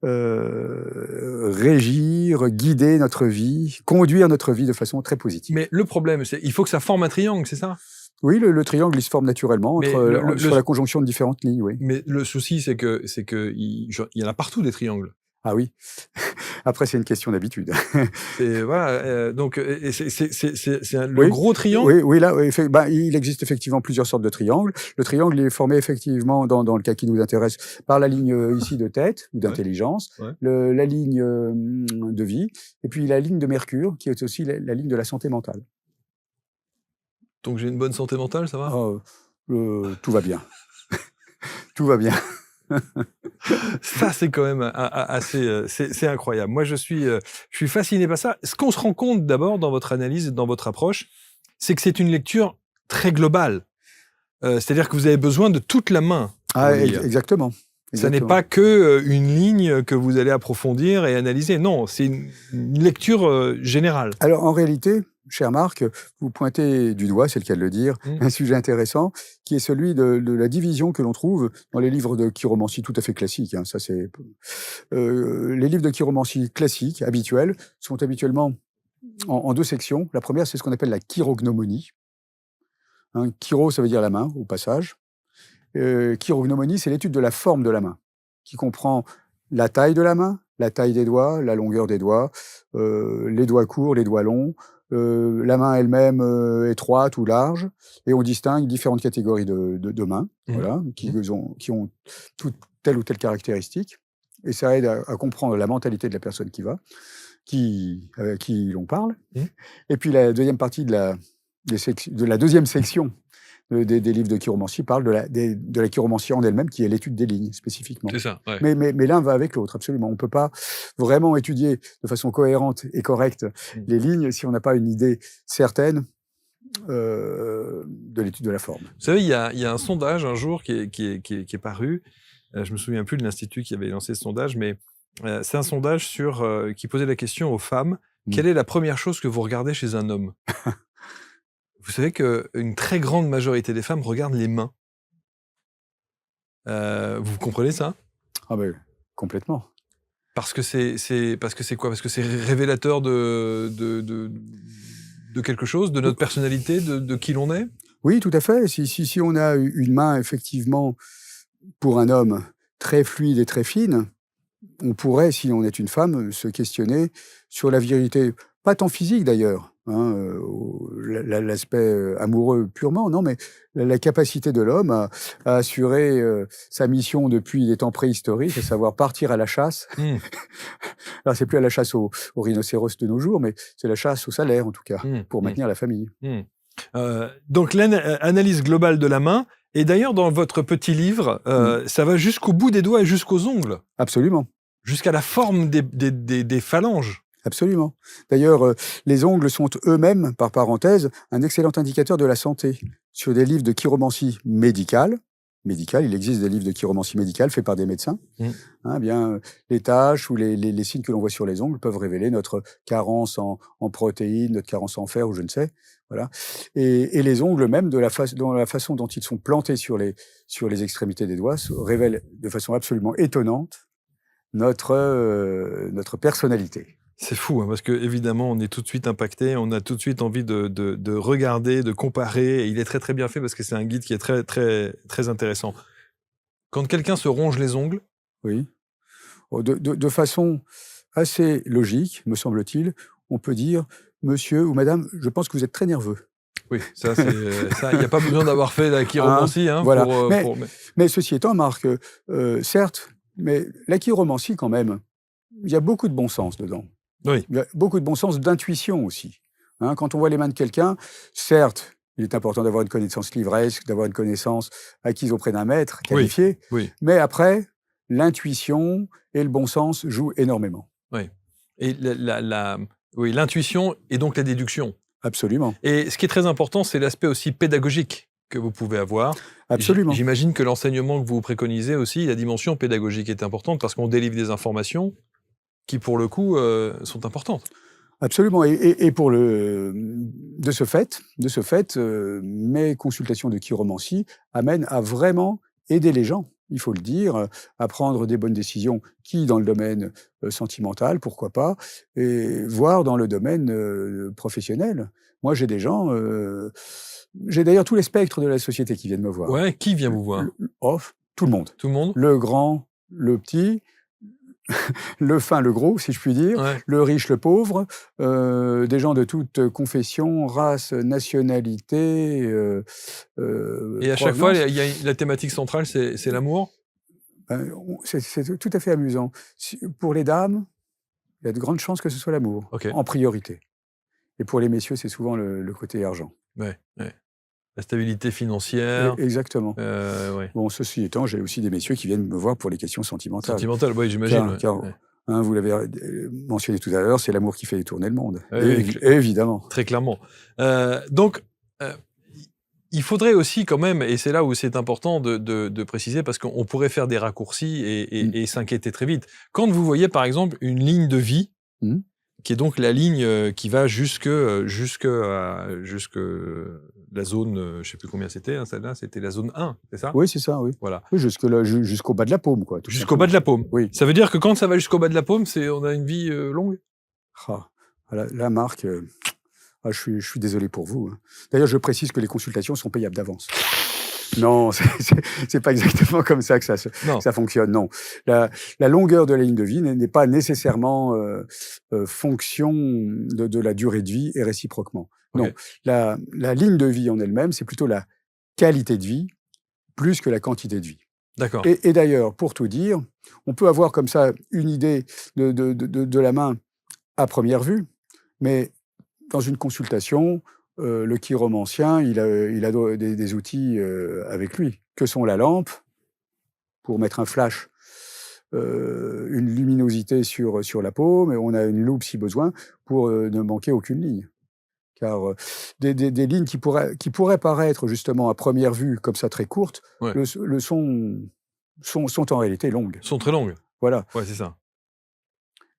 régir, guider notre vie, conduire notre vie de façon très positive. Mais le problème, c'est il faut que ça forme un triangle, c'est ça? Oui, le triangle, il se forme naturellement Mais sur la conjonction de différentes lignes, oui. Mais le souci, c'est que il y en a partout des triangles. Ah oui. Après, c'est une question d'habitude. Et voilà, donc c'est le Oui, gros triangle. oui, là, il existe effectivement plusieurs sortes de triangles. Le triangle, il est formé effectivement, dans le cas qui nous intéresse, par la ligne ici de tête ou d'intelligence, Ouais. la ligne de vie, et puis la ligne de Mercure, qui est aussi la ligne de la santé mentale. Donc j'ai une bonne santé mentale, ça va? Tout va bien. Tout va bien. Ça, c'est quand même assez... c'est incroyable. Moi, je suis fasciné par ça. Ce qu'on se rend compte d'abord dans votre analyse et dans votre approche, c'est que c'est une lecture très globale. C'est-à-dire que vous avez besoin de toute la main pour lire. Exactement. Ça n'est pas que une ligne que vous allez approfondir et analyser. Non, c'est une lecture générale. Alors, en réalité, cher Marc, vous pointez du doigt, c'est le cas de le dire, un sujet intéressant, qui est celui de la division que l'on trouve dans les livres de chiromancie tout à fait classiques. Hein, ça, c'est les livres de chiromancie classiques, habituels, sont habituellement en deux sections. La première, c'est ce qu'on appelle la chirognomonie. Hein, chiro, ça veut dire la main, au passage. Chirognomonie, c'est l'étude de la forme de la main, qui comprend la taille de la main, la taille des doigts, la longueur des doigts, les doigts courts, les doigts longs, la main elle-même étroite ou large, et on distingue différentes catégories de mains, voilà, qui ont toute telle ou telle caractéristique, et ça aide à comprendre la mentalité de la personne qui l'on parle. Et puis la deuxième partie de la deuxième section des livres de chiromancie parle de la chiromancie en elle-même, qui est l'étude des lignes, spécifiquement. C'est ça, ouais. Mais l'un va avec l'autre, absolument. On ne peut pas vraiment étudier de façon cohérente et correcte les lignes si on n'a pas une idée certaine de l'étude de la forme. Vous savez, il y a un sondage un jour qui est paru. Je ne me souviens plus de l'institut qui avait lancé ce sondage, mais c'est un sondage qui posait la question aux femmes. Quelle est la première chose que vous regardez chez un homme? Vous savez qu'une très grande majorité des femmes regardent les mains. Vous comprenez ça? Ah ben, complètement. Parce que c'est quoi? Parce que c'est révélateur de quelque chose, de notre personnalité, de qui l'on est? Oui, tout à fait. Si on a une main, effectivement, pour un homme, très fluide et très fine, on pourrait, si on est une femme, se questionner sur la virilité, pas tant physique d'ailleurs, hein, l'aspect amoureux purement, non, mais la capacité de l'homme à assurer sa mission depuis les temps préhistoriques, à savoir partir à la chasse. Alors, c'est plus à la chasse aux rhinocéros de nos jours, mais c'est la chasse au salaire, en tout cas, pour maintenir la famille. Donc, l'analyse globale de la main, et d'ailleurs, dans votre petit livre, ça va jusqu'au bout des doigts et jusqu'aux ongles. Absolument. Jusqu'à la forme des phalanges. Absolument. D'ailleurs, les ongles sont eux-mêmes, par parenthèse, un excellent indicateur de la santé. Sur des livres de chiromancie médicale, il existe des livres de chiromancie médicale faits par des médecins, les taches ou les signes que l'on voit sur les ongles peuvent révéler notre carence en protéines, notre carence en fer ou je ne sais. Voilà. Et les ongles même, dans la façon dont ils sont plantés sur les extrémités des doigts, révèlent de façon absolument étonnante notre personnalité. C'est fou, hein, parce qu'évidemment, on est tout de suite impacté, on a tout de suite envie de regarder, de comparer, et il est très très bien fait parce que c'est un guide qui est très, très, très intéressant. Quand quelqu'un se ronge les ongles... Oui. De façon assez logique, me semble-t-il, on peut dire « Monsieur ou Madame, je pense que vous êtes très nerveux ». Oui, ça, il n'y a pas besoin d'avoir fait la chiromancie. Voilà. Mais ceci étant, Marc, certes, mais la chiromancie, quand même, il y a beaucoup de bon sens dedans. Oui. Il y a beaucoup de bon sens d'intuition aussi. Hein, quand on voit les mains de quelqu'un, certes, il est important d'avoir une connaissance livresque, d'avoir une connaissance acquise auprès d'un maître qualifié, mais après, l'intuition et le bon sens jouent énormément. Oui. Et l'intuition et donc la déduction. Absolument. Et ce qui est très important, c'est l'aspect aussi pédagogique que vous pouvez avoir. Absolument. J'imagine que l'enseignement que vous préconisez aussi, la dimension pédagogique est importante parce qu'on délivre des informations qui, pour le coup, sont importantes. Absolument. Et de ce fait, mes consultations de chiromancie amènent à vraiment aider les gens, il faut le dire, à prendre des bonnes décisions, dans le domaine sentimental, pourquoi pas, et voire dans le domaine professionnel. Moi, j'ai des gens... j'ai d'ailleurs tous les spectres de la société qui viennent me voir. Ouais, qui vient vous voir? Tout le monde. Tout le monde? Le grand, le petit, le fin, le gros, si je puis dire, le riche, le pauvre, des gens de toute confession, race, nationalité. Et à chaque fois, il y a la thématique centrale, c'est l'amour? C'est tout à fait amusant. Pour les dames, il y a de grandes chances que ce soit l'amour, en priorité. Et pour les messieurs, c'est souvent le côté argent. Ouais. La stabilité financière. Exactement. Ouais. Bon, ceci étant, j'ai aussi des messieurs qui viennent me voir pour les questions sentimentales. Sentimental, oui, j'imagine. Car, Ouais. hein, vous l'avez mentionné tout à l'heure, c'est l'amour qui fait tourner le monde. Ouais, Évidemment. Très clairement. Donc, il faudrait aussi quand même, et c'est là où c'est important de préciser, parce qu'on pourrait faire des raccourcis et s'inquiéter très vite. Quand vous voyez par exemple une ligne de vie, qui est donc la ligne qui va jusque la zone, je ne sais plus combien c'était, hein, celle-là, c'était la zone 1, c'est ça? Oui, c'est ça, oui. Voilà. Oui, jusqu'au bas de la paume, quoi. Jusqu'au bas de la paume. Oui. Ça veut dire que quand ça va jusqu'au bas de la paume, on a une vie longue? Là, Marc, je suis désolé pour vous. Hein. D'ailleurs, je précise que les consultations sont payables d'avance. Non, c'est pas exactement comme ça que ça fonctionne. Non, la longueur de la ligne de vie n'est pas nécessairement fonction de la durée de vie et réciproquement. Okay. Non, la ligne de vie en elle-même, c'est plutôt la qualité de vie plus que la quantité de vie. D'accord. Et d'ailleurs, pour tout dire, on peut avoir comme ça une idée de la main à première vue, mais dans une consultation, le chiromancien, il a des outils avec lui, que sont la lampe, pour mettre un flash, une luminosité sur la paume, et on a une loupe si besoin, pour ne manquer aucune ligne. Car des lignes qui pourraient paraître justement à première vue comme ça très courtes, ouais. sont en réalité longues. Sont très longues. Voilà. Ouais, c'est ça.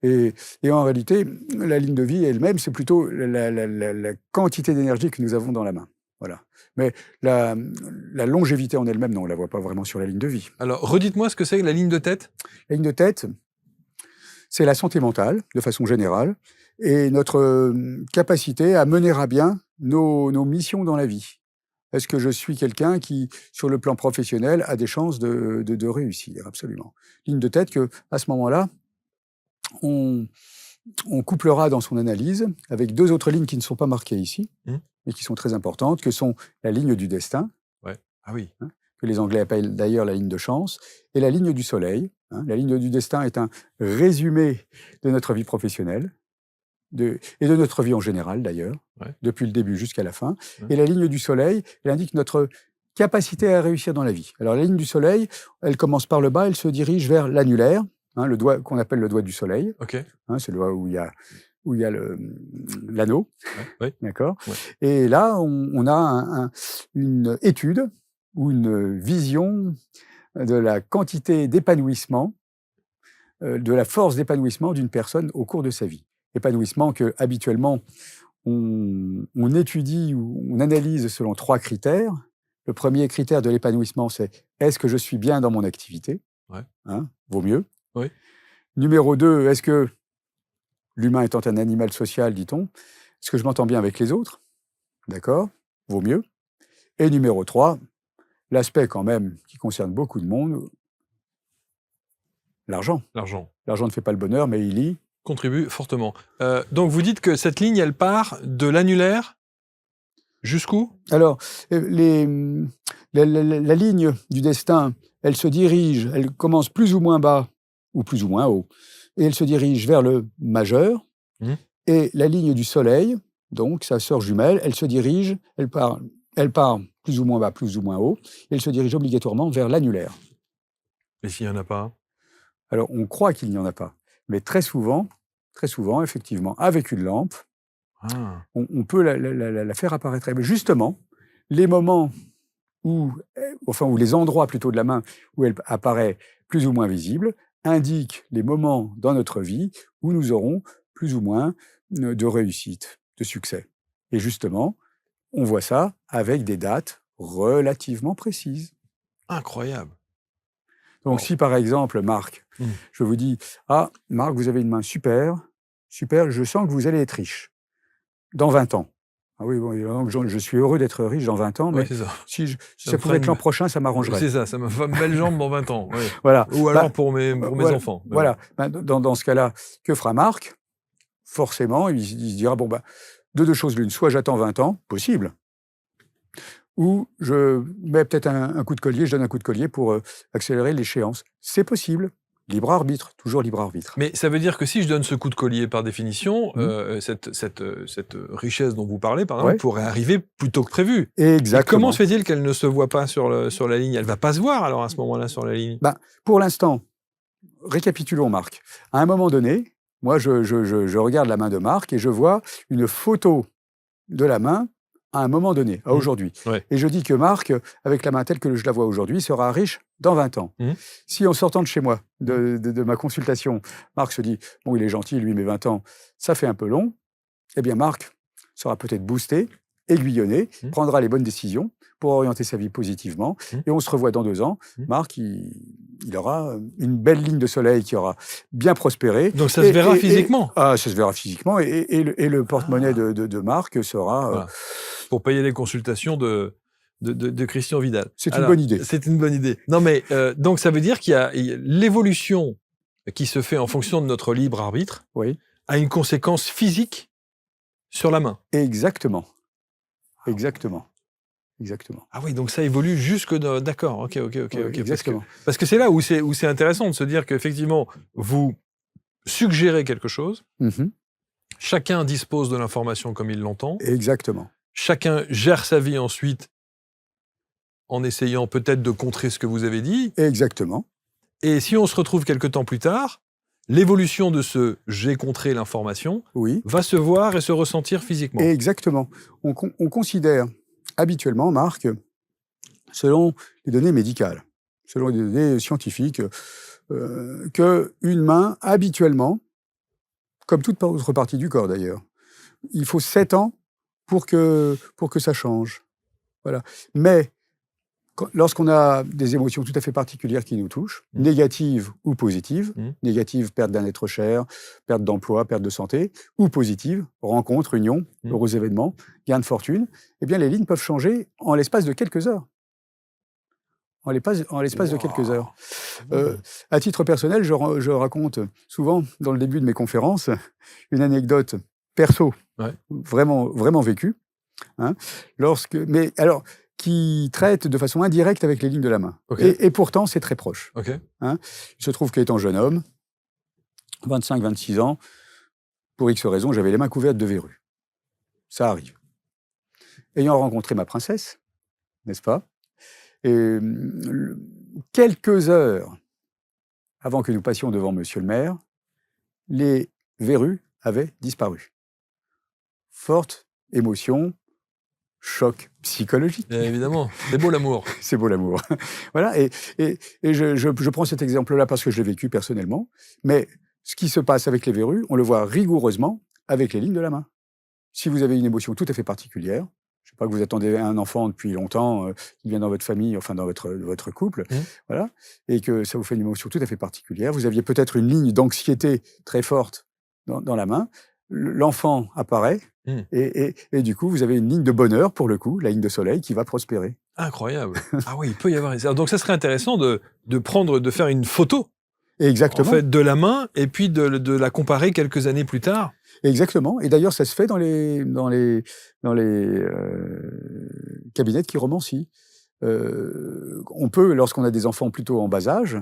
Et en réalité, la ligne de vie elle-même, c'est plutôt la quantité d'énergie que nous avons dans la main. Voilà. Mais la longévité en elle-même, non, on ne la voit pas vraiment sur la ligne de vie. Alors, redites-moi ce que c'est que la ligne de tête. La ligne de tête, c'est la santé mentale, de façon générale, et notre capacité à mener à bien nos missions dans la vie. Est-ce que je suis quelqu'un qui, sur le plan professionnel, a des chances de réussir? Absolument. Ligne de tête que, à ce moment-là, on couplera dans son analyse avec deux autres lignes qui ne sont pas marquées ici, mais qui sont très importantes, que sont la ligne du destin, ouais. Ah oui. Que les Anglais appellent d'ailleurs la ligne de chance, et la ligne du soleil. La ligne du destin est un résumé de notre vie professionnelle, et de notre vie en général d'ailleurs, depuis le début jusqu'à la fin. Et la ligne du soleil, elle indique notre capacité à réussir dans la vie. Alors la ligne du soleil, elle commence par le bas, elle se dirige vers l'annulaire, le doigt qu'on appelle le doigt du soleil. Okay. C'est le doigt où il y a l'anneau. D'accord. Ouais. Et là, on a une étude ou une vision de la quantité d'épanouissement, de la force d'épanouissement d'une personne au cours de sa vie. Épanouissement que habituellement on étudie ou on analyse selon 3 critères. Le premier critère de l'épanouissement, c'est est-ce que je suis bien dans mon activité? Vaut mieux. Oui. Numéro 2, est-ce que, l'humain étant un animal social, dit-on, est-ce que je m'entends bien avec les autres? D'accord, vaut mieux. Et numéro 3, l'aspect quand même qui concerne beaucoup de monde, l'argent. L'argent. L'argent ne fait pas le bonheur, mais il y contribue fortement. Donc vous dites que cette ligne, elle part de l'annulaire jusqu'où? Alors, la ligne du destin, elle se dirige, elle commence plus ou moins bas ou plus ou moins haut, et elle se dirige vers le majeur. Et la ligne du soleil, donc sa sœur jumelle, elle part plus ou moins bas, plus ou moins haut, et elle se dirige obligatoirement vers l'annulaire. Et s'il n'y en a pas? Alors, on croit qu'il n'y en a pas. Mais très souvent, effectivement, avec une lampe, on peut la faire apparaître. Mais justement, les moments ou les endroits plutôt de la main où elle apparaît plus ou moins visible, indiquent les moments dans notre vie où nous aurons plus ou moins de réussite, de succès. Et justement, on voit ça avec des dates relativement précises. Incroyable. Donc, si par exemple, Marc, je vous dis « Ah, Marc, vous avez une main super, je sens que vous allez être riche dans 20 ans. » Ah oui, bon, je suis heureux d'être riche dans 20 ans, mais si ça pouvait être l'an prochain, ça m'arrangerait. C'est ça, ça me fait une belle jambe dans 20 ans. Ouais. Voilà. Ou alors pour mes enfants. Voilà. Dans ce cas-là, que fera Marc? Forcément, il se dira, de deux choses l'une, soit j'attends 20 ans, possible, ou je mets peut-être un coup de collier, je donne un coup de collier pour accélérer l'échéance. C'est possible, libre arbitre, toujours libre arbitre. Mais ça veut dire que si je donne ce coup de collier, par définition, cette richesse dont vous parlez, par exemple, Ouais. pourrait arriver plus tôt que prévu. Exactement. Et comment se fait-il qu'elle ne se voit pas sur la ligne? Elle va pas se voir alors à ce moment-là sur la ligne? Pour l'instant, récapitulons Marc. À un moment donné, moi je regarde la main de Marc et je vois une photo de la main à un moment donné, à aujourd'hui. Ouais. Et je dis que Marc, avec la main telle que je la vois aujourd'hui, sera riche dans 20 ans. Si en sortant de chez moi, de ma consultation, Marc se dit « bon, il est gentil, lui, mais 20 ans, ça fait un peu long », eh bien Marc sera peut-être boosté, aiguillonné, prendra les bonnes décisions pour orienter sa vie positivement, et on se revoit dans 2 ans. Marc, il aura une belle ligne de soleil qui aura bien prospéré. Donc ça se verra physiquement. Ça se verra physiquement, et le porte-monnaie de Marc sera... Voilà. Pour payer les consultations de Christian Vidal. C'est une bonne idée. C'est une bonne idée. Non mais, donc ça veut dire qu'il y a l'évolution qui se fait en fonction de notre libre arbitre Oui. a une conséquence physique sur la main. Exactement. Exactement. Exactement. Ah oui, donc ça évolue jusque... D'accord, ok. Exactement. Parce que c'est là où c'est intéressant de se dire qu'effectivement, vous suggérez quelque chose, chacun dispose de l'information comme il l'entend, Exactement. chacun gère sa vie ensuite en essayant peut-être de contrer ce que vous avez dit, Exactement. et si on se retrouve quelque temps plus tard, l'évolution de ce « j'ai contré l'information » Oui. va se voir et se ressentir physiquement. Exactement. On considère habituellement, Marc, selon les données médicales, selon les données scientifiques, qu'une main, habituellement, comme toute autre partie du corps d'ailleurs, il faut 7 ans pour que ça change. Voilà. Mais lorsqu'on a des émotions tout à fait particulières qui nous touchent, négatives ou positives, négatives, perte d'un être cher, perte d'emploi, perte de santé, ou positives, rencontre, union, heureux événements, gain de fortune, eh bien les lignes peuvent changer en l'espace de quelques heures. En l'espace de quelques heures. À titre personnel, je raconte souvent, dans le début de mes conférences, une anecdote perso, vraiment, vraiment vécue, mais alors, qui traite de façon indirecte avec les lignes de la main. Et pourtant, c'est très proche. Il se trouve qu'étant jeune homme, 25-26 ans, pour X raisons, j'avais les mains couvertes de verrues. Ça arrive. Ayant rencontré ma princesse, n'est-ce pas, et quelques heures avant que nous passions devant monsieur le maire, les verrues avaient disparu. Forte émotion, choc psychologique. Évidemment, c'est beau l'amour. C'est beau l'amour. Voilà, et je prends cet exemple-là parce que je l'ai vécu personnellement, mais ce qui se passe avec les verrues, on le voit rigoureusement avec les lignes de la main. Si vous avez une émotion tout à fait particulière, je ne sais pas que vous attendez un enfant depuis longtemps, qui vient dans votre famille, enfin dans votre couple, voilà, et que ça vous fait une émotion tout à fait particulière, vous aviez peut-être une ligne d'anxiété très forte dans la main, l'enfant apparaît, et du coup, vous avez une ligne de bonheur, pour le coup, la ligne de soleil, qui va prospérer. Incroyable. Ah oui, il peut y avoir... Donc ça serait intéressant de faire une photo, Exactement. en fait, de la main, et puis de la comparer quelques années plus tard. Exactement. Et d'ailleurs, ça se fait dans les cabinets de chiromancie. On peut, lorsqu'on a des enfants plutôt en bas âge,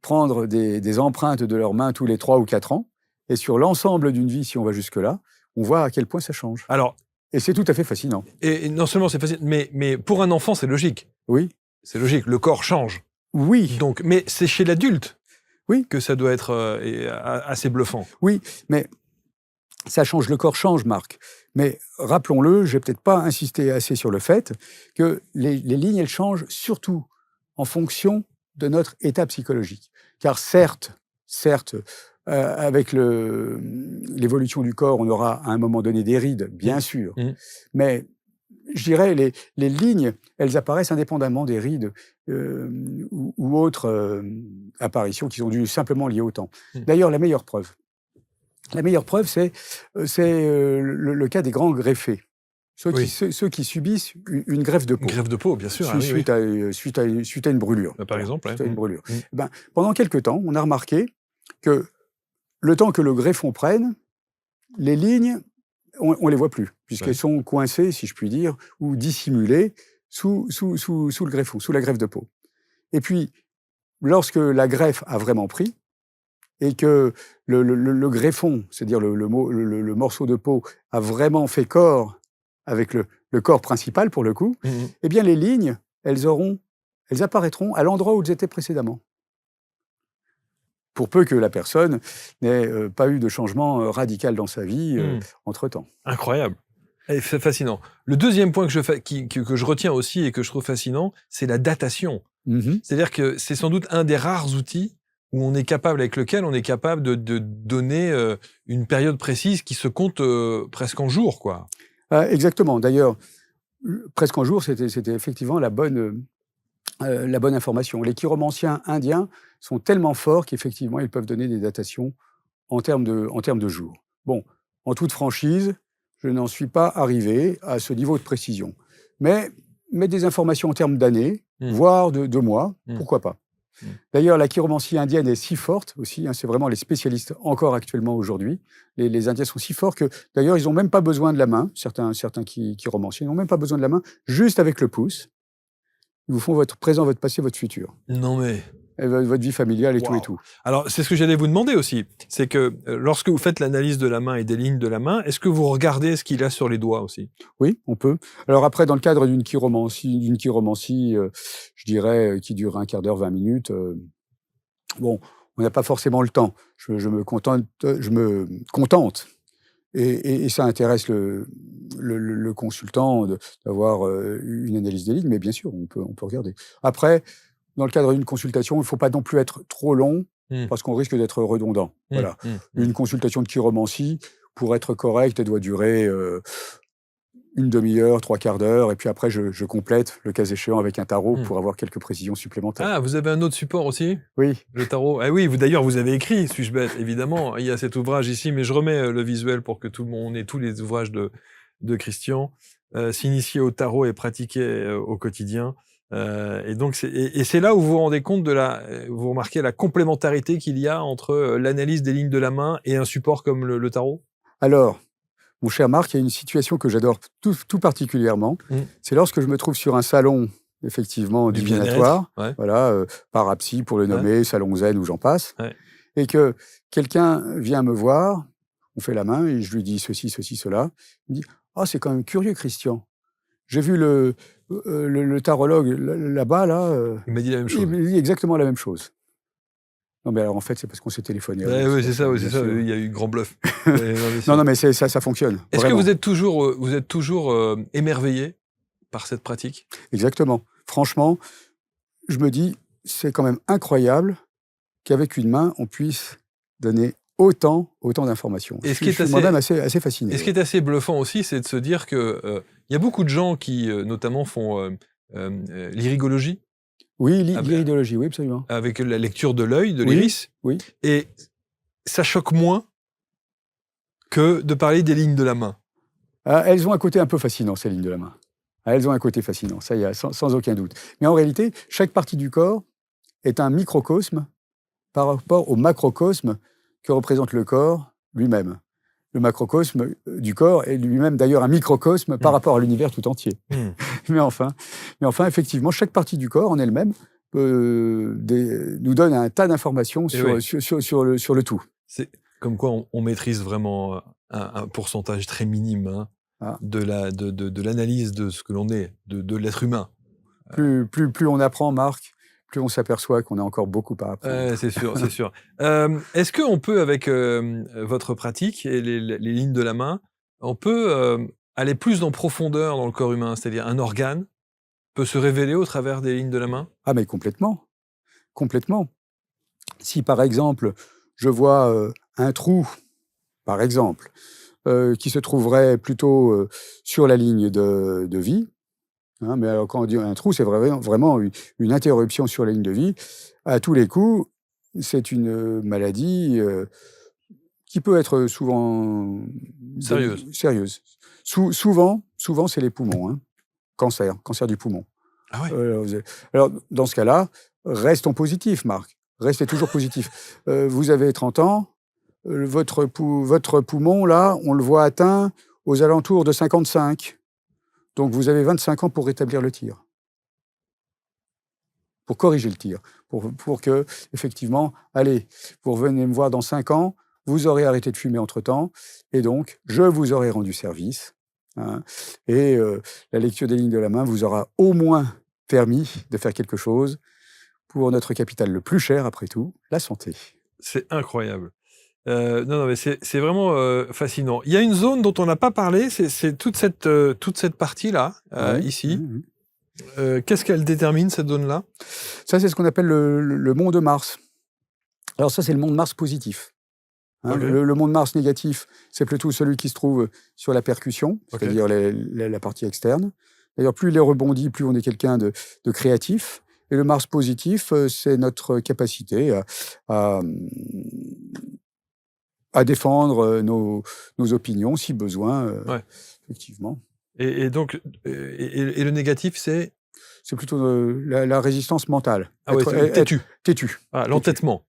prendre des empreintes de leurs mains tous les 3 ou 4 ans, et sur l'ensemble d'une vie, si on va jusque-là, on voit à quel point ça change. Alors, et c'est tout à fait fascinant. Et non seulement c'est facile, mais pour un enfant, c'est logique. Oui. C'est logique, le corps change. Oui. Donc, mais c'est chez l'adulte que ça doit être assez bluffant. Oui, mais ça change, le corps change, Marc. Mais rappelons-le, je n'ai peut-être pas insisté assez sur le fait que les lignes, elles changent surtout en fonction de notre état psychologique. Car certes, avec l'évolution du corps, on aura à un moment donné des rides, bien sûr. Mais je dirais, les lignes, elles apparaissent indépendamment des rides ou autres apparitions qui sont dues simplement liées au temps. D'ailleurs, la meilleure preuve, c'est le cas des grands greffés. Ceux qui subissent une greffe de peau. Une greffe de peau, bien sûr. Suite à une brûlure. Par exemple. Suite à une brûlure. Pendant quelque temps, on a remarqué que le temps que le greffon prenne, les lignes, on ne les voit plus, puisqu'elles sont coincées, si je puis dire, ou dissimulées sous le greffon, sous la greffe de peau. Et puis, lorsque la greffe a vraiment pris, et que le greffon, c'est-à-dire le morceau de peau, a vraiment fait corps avec le corps principal, pour le coup, eh bien, les lignes, elles apparaîtront à l'endroit où elles étaient précédemment. Pour peu que la personne n'ait pas eu de changement radical dans sa vie entre-temps. Incroyable. Et c'est fascinant. Le deuxième point que je retiens aussi et que je trouve fascinant, c'est la datation. C'est-à-dire que c'est sans doute un des rares outils où avec lequel on est capable de donner une période précise qui se compte presque en jours, quoi. Exactement. D'ailleurs, presque en jour, c'était effectivement la bonne information. Les chiromanciens indiens sont tellement forts qu'effectivement, ils peuvent donner des datations en termes de jours. Bon, en toute franchise, je n'en suis pas arrivé à ce niveau de précision. Mais des informations en termes d'années, voire de mois, pourquoi pas. D'ailleurs, la chiromancie indienne est si forte aussi, c'est vraiment les spécialistes encore actuellement aujourd'hui. Les Indiens sont si forts que, d'ailleurs, ils n'ont même pas besoin de la main. Certains chiromanciens n'ont même pas besoin de la main, juste avec le pouce. Ils vous font votre présent, votre passé, votre futur. Non mais... Et votre vie familiale et tout et tout. Alors, c'est ce que j'allais vous demander aussi. C'est que lorsque vous faites l'analyse de la main et des lignes de la main, est-ce que vous regardez ce qu'il a sur les doigts aussi? Oui, on peut. Alors après, dans le cadre d'une chiromancie, je dirais, qui dure un quart d'heure, 20 minutes, bon, on n'a pas forcément le temps. Je me contente. Et ça intéresse le consultant d'avoir une analyse des lignes, mais bien sûr, on peut regarder. Après, dans le cadre d'une consultation, il ne faut pas non plus être trop long, parce qu'on risque d'être redondant. Voilà. Une consultation de chiromancie, pour être correcte, elle doit durer une demi-heure, 3/4 d'heure, et puis après, je complète, le cas échéant, avec un tarot pour avoir quelques précisions supplémentaires. Ah, vous avez un autre support aussi? Oui. Le tarot. Ah oui, d'ailleurs, vous avez écrit, suis-je bête, évidemment. Il y a cet ouvrage ici, mais je remets le visuel pour que tout le monde ait tous les ouvrages de Christian. S'initier au tarot et pratiquer au quotidien. Et donc, c'est là où vous vous rendez compte vous remarquez la complémentarité qu'il y a entre l'analyse des lignes de la main et un support comme le tarot? Alors, mon cher Marc, il y a une situation que j'adore tout particulièrement. C'est lorsque je me trouve sur un salon, effectivement, divinatoire, voilà, parapsy pour le nommer, salon zen ou j'en passe, et que quelqu'un vient me voir, on fait la main et je lui dis ceci, cela. Il me dit « Ah, c'est quand même curieux, Christian. J'ai vu le tarologue là-bas, là. Il m'a dit la même chose. Il m'a dit exactement la même chose. » Non, mais alors en fait, c'est parce qu'on s'est téléphoné. Oui, c'est ça, il y a eu grand bluff. Non, mais ça fonctionne. Est-ce que vous êtes toujours émerveillé par cette pratique? Exactement. Franchement, je me dis, c'est quand même incroyable qu'avec une main, on puisse donner autant d'informations. Je suis moi-même assez fasciné. Et ce qui est assez bluffant aussi, c'est de se dire que y a beaucoup de gens qui, notamment, font l'irigologie. Oui, l'iridologie, oui, absolument. Avec la lecture de l'œil, de l'iris. Oui. Et ça choque moins que de parler des lignes de la main. Elles ont un côté un peu fascinant, ces lignes de la main. Elles ont un côté fascinant, ça y a sans aucun doute. Mais en réalité, chaque partie du corps est un microcosme par rapport au macrocosme que représente le corps lui-même. Le macrocosme du corps est lui-même d'ailleurs un microcosme par rapport à l'univers tout entier. Mais enfin, effectivement, chaque partie du corps en elle-même nous donne un tas d'informations sur le tout. C'est comme quoi on maîtrise vraiment un pourcentage très minime de l'analyse de ce que l'on est, de l'être humain. Plus on apprend, Marc, plus on s'aperçoit qu'on a encore beaucoup à apprendre. C'est sûr, c'est sûr. Est-ce qu'on peut, avec votre pratique et les lignes de la main, on peut aller plus en profondeur dans le corps humain? C'est-à-dire un organe peut se révéler au travers des lignes de la main? Ah mais complètement. Complètement. Si par exemple, je vois un trou, par exemple, qui se trouverait plutôt sur la ligne de vie, mais alors, quand on dit un trou, c'est vraiment une interruption sur la ligne de vie. À tous les coups, c'est une maladie qui peut être souvent sérieuse. Souvent, c'est les poumons. Cancer du poumon. Ah ouais. Alors, dans ce cas-là, restons positifs, Marc. Restez toujours positifs. Vous avez 30 ans, votre poumon, là, on le voit atteint aux alentours de 55. Donc, vous avez 25 ans pour rétablir le tir. pour corriger le tir, pour que, effectivement, allez, vous revenez me voir dans 5 ans, vous aurez arrêté de fumer entre-temps, et donc, je vous aurai rendu service. Hein, et la lecture des lignes de la main vous aura au moins permis de faire quelque chose pour notre capital le plus cher, après tout, la santé. C'est incroyable. Non, mais c'est vraiment fascinant. Il y a une zone dont on n'a pas parlé, c'est toute cette partie-là, Ouais, ici. ouais, ouais. Qu'est-ce qu'elle détermine, cette zone-là? Ça, c'est ce qu'on appelle le mont de Mars. Alors ça, c'est le mont de Mars positif. Hein. Ok. Le mont de Mars négatif, c'est plutôt celui qui se trouve sur la percussion, Ok. c'est-à-dire la partie externe. D'ailleurs, plus il est rebondi, plus on est quelqu'un de créatif. Et le Mars positif, c'est notre capacité à défendre nos opinions, si besoin, Ouais. effectivement. Et donc, et le négatif, c'est C'est plutôt la résistance mentale. ah ouais, c'est têtu. Têtu, Ah, l'entêtement.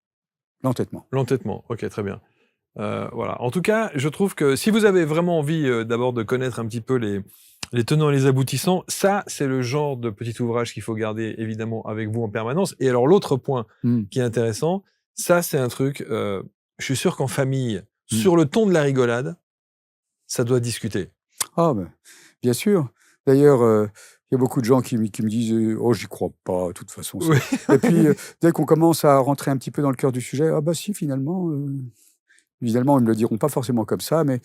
l'entêtement. L'entêtement. Ok, très bien. Voilà. En tout cas, je trouve que si vous avez vraiment envie d'abord de connaître un petit peu les tenants et les aboutissants, ça, c'est le genre de petit ouvrage qu'il faut garder évidemment avec vous en permanence. Et alors, l'autre point qui est intéressant, ça, c'est un truc, je suis sûr qu'en famille, sur le ton de la rigolade, ça doit discuter. Ah, ben, bien sûr. D'ailleurs, il y a beaucoup de gens qui me disent oh, j'y crois pas, de toute façon. Oui. Et puis, dès qu'on commence à rentrer un petit peu dans le cœur du sujet, ah, bah si, finalement. Évidemment, ils ne me le diront pas forcément comme ça, mais.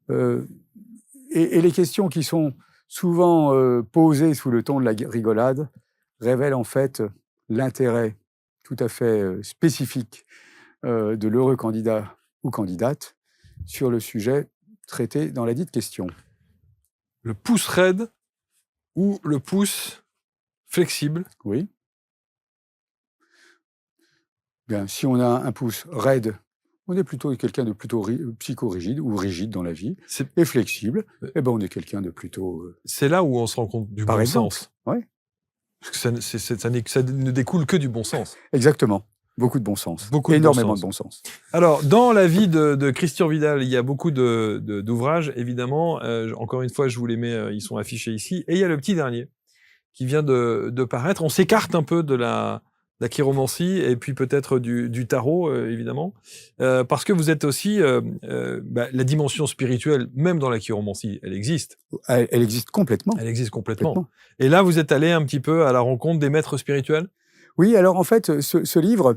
Et les questions qui sont souvent posées sous le ton de la rigolade révèlent en fait l'intérêt tout à fait spécifique de l'heureux candidat ou candidate sur le sujet traité dans la dite question. Le pouce raide ou le pouce flexible? Oui. Bien, si on a un pouce raide, on est plutôt quelqu'un de plutôt psychorigide ou rigide dans la vie. C'est Et flexible, eh ben on est quelqu'un de plutôt... c'est là où on se rend compte du Par bon exemple, sens. ouais. Parce que ça ne découle que du bon sens. Exactement. Beaucoup de bon sens. Beaucoup de bon Énormément sens. de bon sens. Alors, dans la vie de Christian Vidal, il y a beaucoup d'ouvrages, évidemment. Encore une fois, je vous les mets, ils sont affichés ici. Et il y a le petit dernier qui vient de paraître. On s'écarte un peu de la chiromancie et puis peut-être du tarot, évidemment. Parce que vous êtes aussi... la dimension spirituelle, même dans la chiromancie, elle existe. Elle existe complètement. Elle existe complètement. Et là, vous êtes allé un petit peu à la rencontre des maîtres spirituels? Oui, alors en fait, ce livre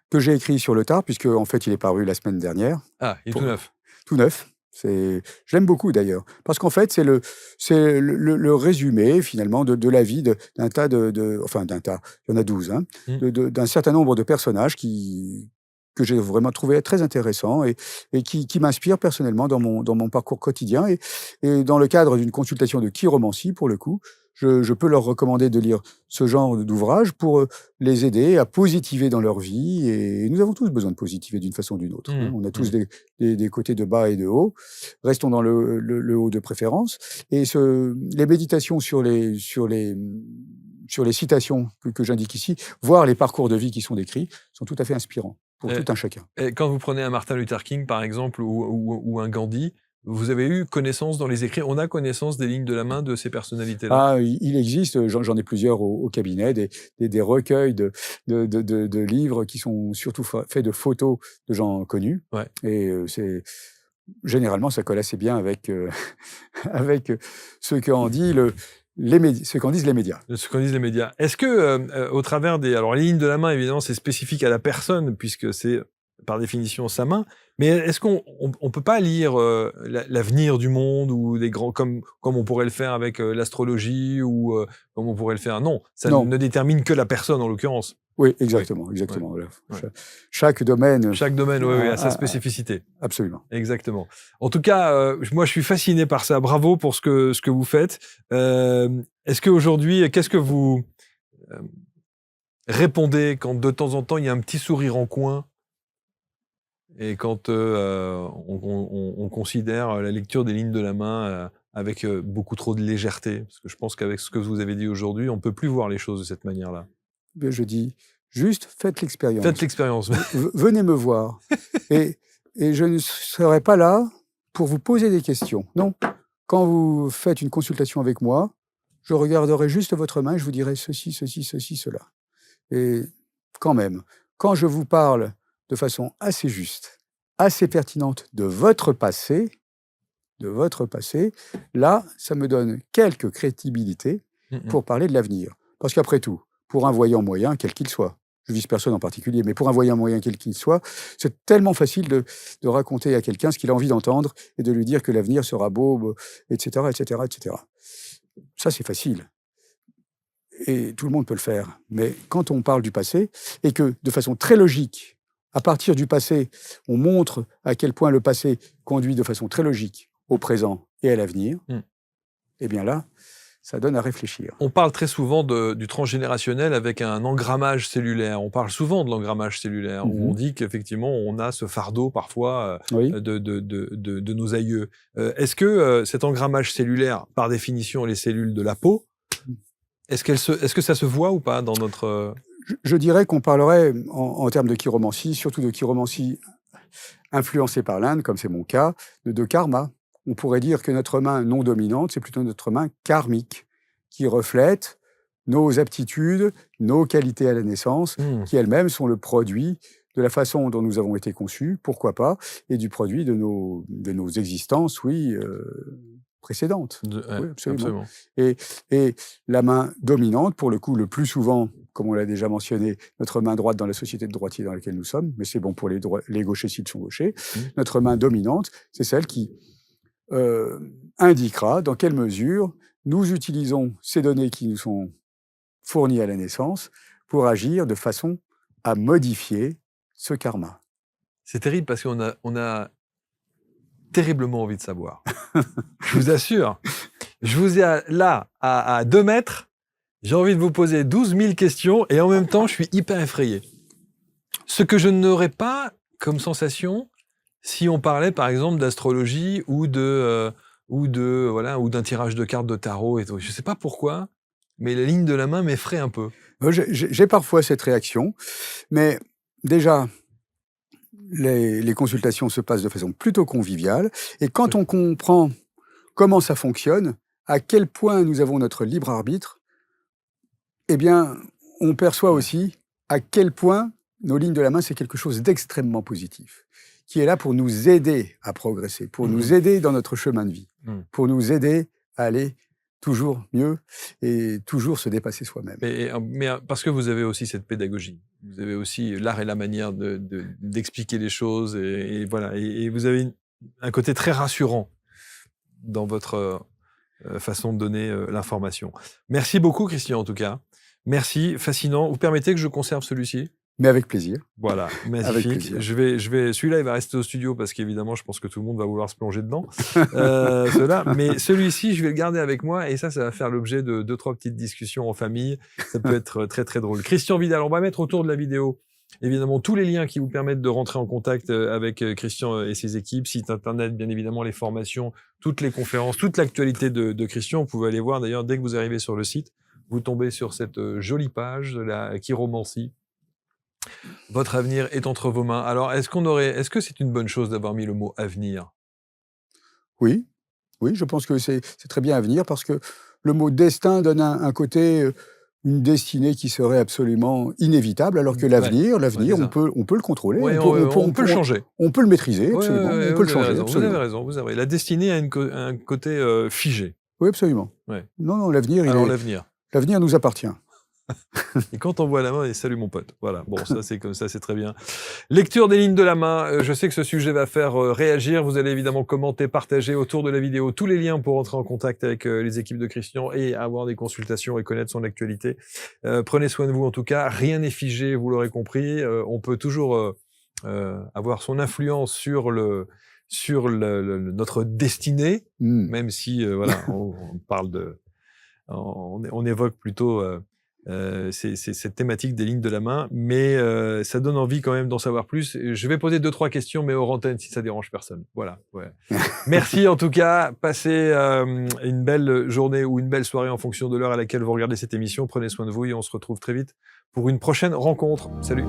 que j'ai écrit sur le tard, puisque en fait il est paru la semaine dernière. Ah, il est tout neuf. Tout neuf. Je l'aime beaucoup d'ailleurs, parce qu'en fait c'est le résumé finalement de la vie d'un tas enfin d'un tas, il y en a 12, hein, d'un certain nombre de personnages que j'ai vraiment trouvé très intéressants et qui m'inspirent personnellement dans mon parcours quotidien et dans le cadre d'une consultation de chiromancie pour le coup. Je peux leur recommander de lire ce genre d'ouvrage pour les aider à positiver dans leur vie. Et nous avons tous besoin de positiver d'une façon ou d'une autre. Hein. On a tous des côtés de bas et de haut. Restons dans le haut de préférence. Et les méditations sur les citations que j'indique ici, voire les parcours de vie qui sont décrits, sont tout à fait inspirants pour tout un chacun. Et quand vous prenez un Martin Luther King, par exemple, ou un Gandhi, vous avez eu connaissance dans les écrits, on a connaissance des lignes de la main de ces personnalités-là? Ah, il existe, j'en ai plusieurs au cabinet, des recueils de livres qui sont surtout faits de photos de gens connus. Ouais. Et généralement, ça colle assez bien avec, avec ce qu'en disent les médias. Ce qu'en disent les médias. Est-ce que, au travers alors les lignes de la main, évidemment, c'est spécifique à la personne, puisque c'est par définition sa main, mais est-ce qu'on peut pas lire l'avenir du monde ou des grands comme on pourrait le faire avec l'astrologie ou comme on pourrait le faire? Non, ça ne détermine que la personne en l'occurrence. Oui, exactement. Ouais. Voilà. Chaque domaine. Oui, a sa spécificité. Absolument. Exactement. En tout cas, moi, je suis fasciné par ça. Bravo pour ce que vous faites. Est-ce qu'aujourd'hui, qu'est-ce que vous répondez quand de temps en temps il y a un petit sourire en coin? Et quand on considère la lecture des lignes de la main avec beaucoup trop de légèreté, parce que je pense qu'avec ce que vous avez dit aujourd'hui, on ne peut plus voir les choses de cette manière-là. Je dis, juste faites l'expérience. Faites l'expérience. Venez me voir. et je ne serai pas là pour vous poser des questions. Non. Quand vous faites une consultation avec moi, je regarderai juste votre main et je vous dirai ceci, ceci, ceci, cela. Et quand même, quand je vous parle de façon assez juste, assez pertinente de votre passé, là, ça me donne quelque crédibilité pour parler de l'avenir. Parce qu'après tout, pour un voyant moyen, quel qu'il soit, je vise personne en particulier, mais pour un voyant moyen quel qu'il soit, c'est tellement facile de raconter à quelqu'un ce qu'il a envie d'entendre et de lui dire que l'avenir sera beau, etc., etc., etc. Ça, c'est facile. Et tout le monde peut le faire. Mais quand on parle du passé, et que de façon très logique, à partir du passé, on montre à quel point le passé conduit de façon très logique au présent et à l'avenir, eh bien là, ça donne à réfléchir. On parle très souvent du transgénérationnel avec un engrammage cellulaire. On parle souvent de l'engrammage cellulaire, où on dit qu'effectivement, on a ce fardeau parfois de nos aïeux. Est-ce que cet engrammage cellulaire, par définition, les cellules de la peau, est-ce que ça se voit ou pas dans notre... Je dirais qu'on parlerait, en termes de chiromancie, surtout de chiromancie influencée par l'Inde, comme c'est mon cas, de karma. On pourrait dire que notre main non dominante, c'est plutôt notre main karmique, qui reflète nos aptitudes, nos qualités à la naissance, qui elles-mêmes sont le produit de la façon dont nous avons été conçus, pourquoi pas, et du produit de nos existences, précédentes. Oui, absolument. Et la main dominante, pour le coup, le plus souvent, comme on l'a déjà mentionné, notre main droite dans la société de droitiers dans laquelle nous sommes, mais c'est bon pour les gauchers s'ils sont gauchers, notre main dominante, c'est celle qui indiquera dans quelle mesure nous utilisons ces données qui nous sont fournies à la naissance pour agir de façon à modifier ce karma. C'est terrible parce qu'on a terriblement envie de savoir. Je vous assure. Je vous ai là, à 2 mètres, j'ai envie de vous poser 12 000 questions et en même temps, je suis hyper effrayé. Ce que je n'aurais pas comme sensation si on parlait, par exemple, d'astrologie ou d'un tirage de cartes de tarot et tout. Je ne sais pas pourquoi, mais la ligne de la main m'effraie un peu. J'ai parfois cette réaction, mais déjà, les consultations se passent de façon plutôt conviviale, et quand on comprend comment ça fonctionne, à quel point nous avons notre libre arbitre, eh bien, on perçoit aussi à quel point nos lignes de la main, c'est quelque chose d'extrêmement positif, qui est là pour nous aider à progresser, pour nous aider dans notre chemin de vie, pour nous aider à aller toujours mieux et toujours se dépasser soi-même. Mais parce que vous avez aussi cette pédagogie, vous avez aussi l'art et la manière d'expliquer les choses, et voilà, et vous avez un côté très rassurant dans votre façon de donner l'information. Merci beaucoup, Christian, en tout cas. Merci, fascinant. Vous permettez que je conserve celui-ci ? Mais avec plaisir. Voilà, magnifique. Celui-là, il va rester au studio parce qu'évidemment, je pense que tout le monde va vouloir se plonger dedans. Mais celui-ci, je vais le garder avec moi et ça va faire l'objet de 2-3 petites discussions en famille. Ça peut être très, très drôle. Christian Vidal, on va mettre autour de la vidéo, évidemment, tous les liens qui vous permettent de rentrer en contact avec Christian et ses équipes, site internet, bien évidemment, les formations, toutes les conférences, toute l'actualité de Christian. Vous pouvez aller voir, d'ailleurs, dès que vous arrivez sur le site, vous tombez sur cette jolie page de la chiromancie. Votre avenir est entre vos mains. Alors, est-ce que c'est une bonne chose d'avoir mis le mot avenir ? Oui, je pense que c'est très bien avenir parce que le mot destin donne un côté, une destinée qui serait absolument inévitable, alors que l'avenir, on peut le contrôler, on peut le changer. On peut le maîtriser, absolument, on peut le changer. Vous avez raison. La destinée a un côté figé. Oui, absolument. Ouais. Non, l'avenir nous appartient. Et quand on voit la main, salut mon pote. Voilà, bon, ça c'est comme ça, c'est très bien. Lecture des lignes de la main, je sais que ce sujet va faire réagir. Vous allez évidemment commenter, partager autour de la vidéo tous les liens pour entrer en contact avec les équipes de Christian et avoir des consultations et connaître son actualité. Prenez soin de vous en tout cas, rien n'est figé, vous l'aurez compris. On peut toujours avoir son influence sur notre destinée, même si on parle on évoque plutôt c'est cette thématique des lignes de la main, mais ça donne envie quand même d'en savoir plus. Je vais poser 2-3 questions, mais hors antenne, si ça dérange personne. Voilà. Ouais. Merci en tout cas. Passez une belle journée ou une belle soirée en fonction de l'heure à laquelle vous regardez cette émission. Prenez soin de vous et on se retrouve très vite pour une prochaine rencontre. Salut.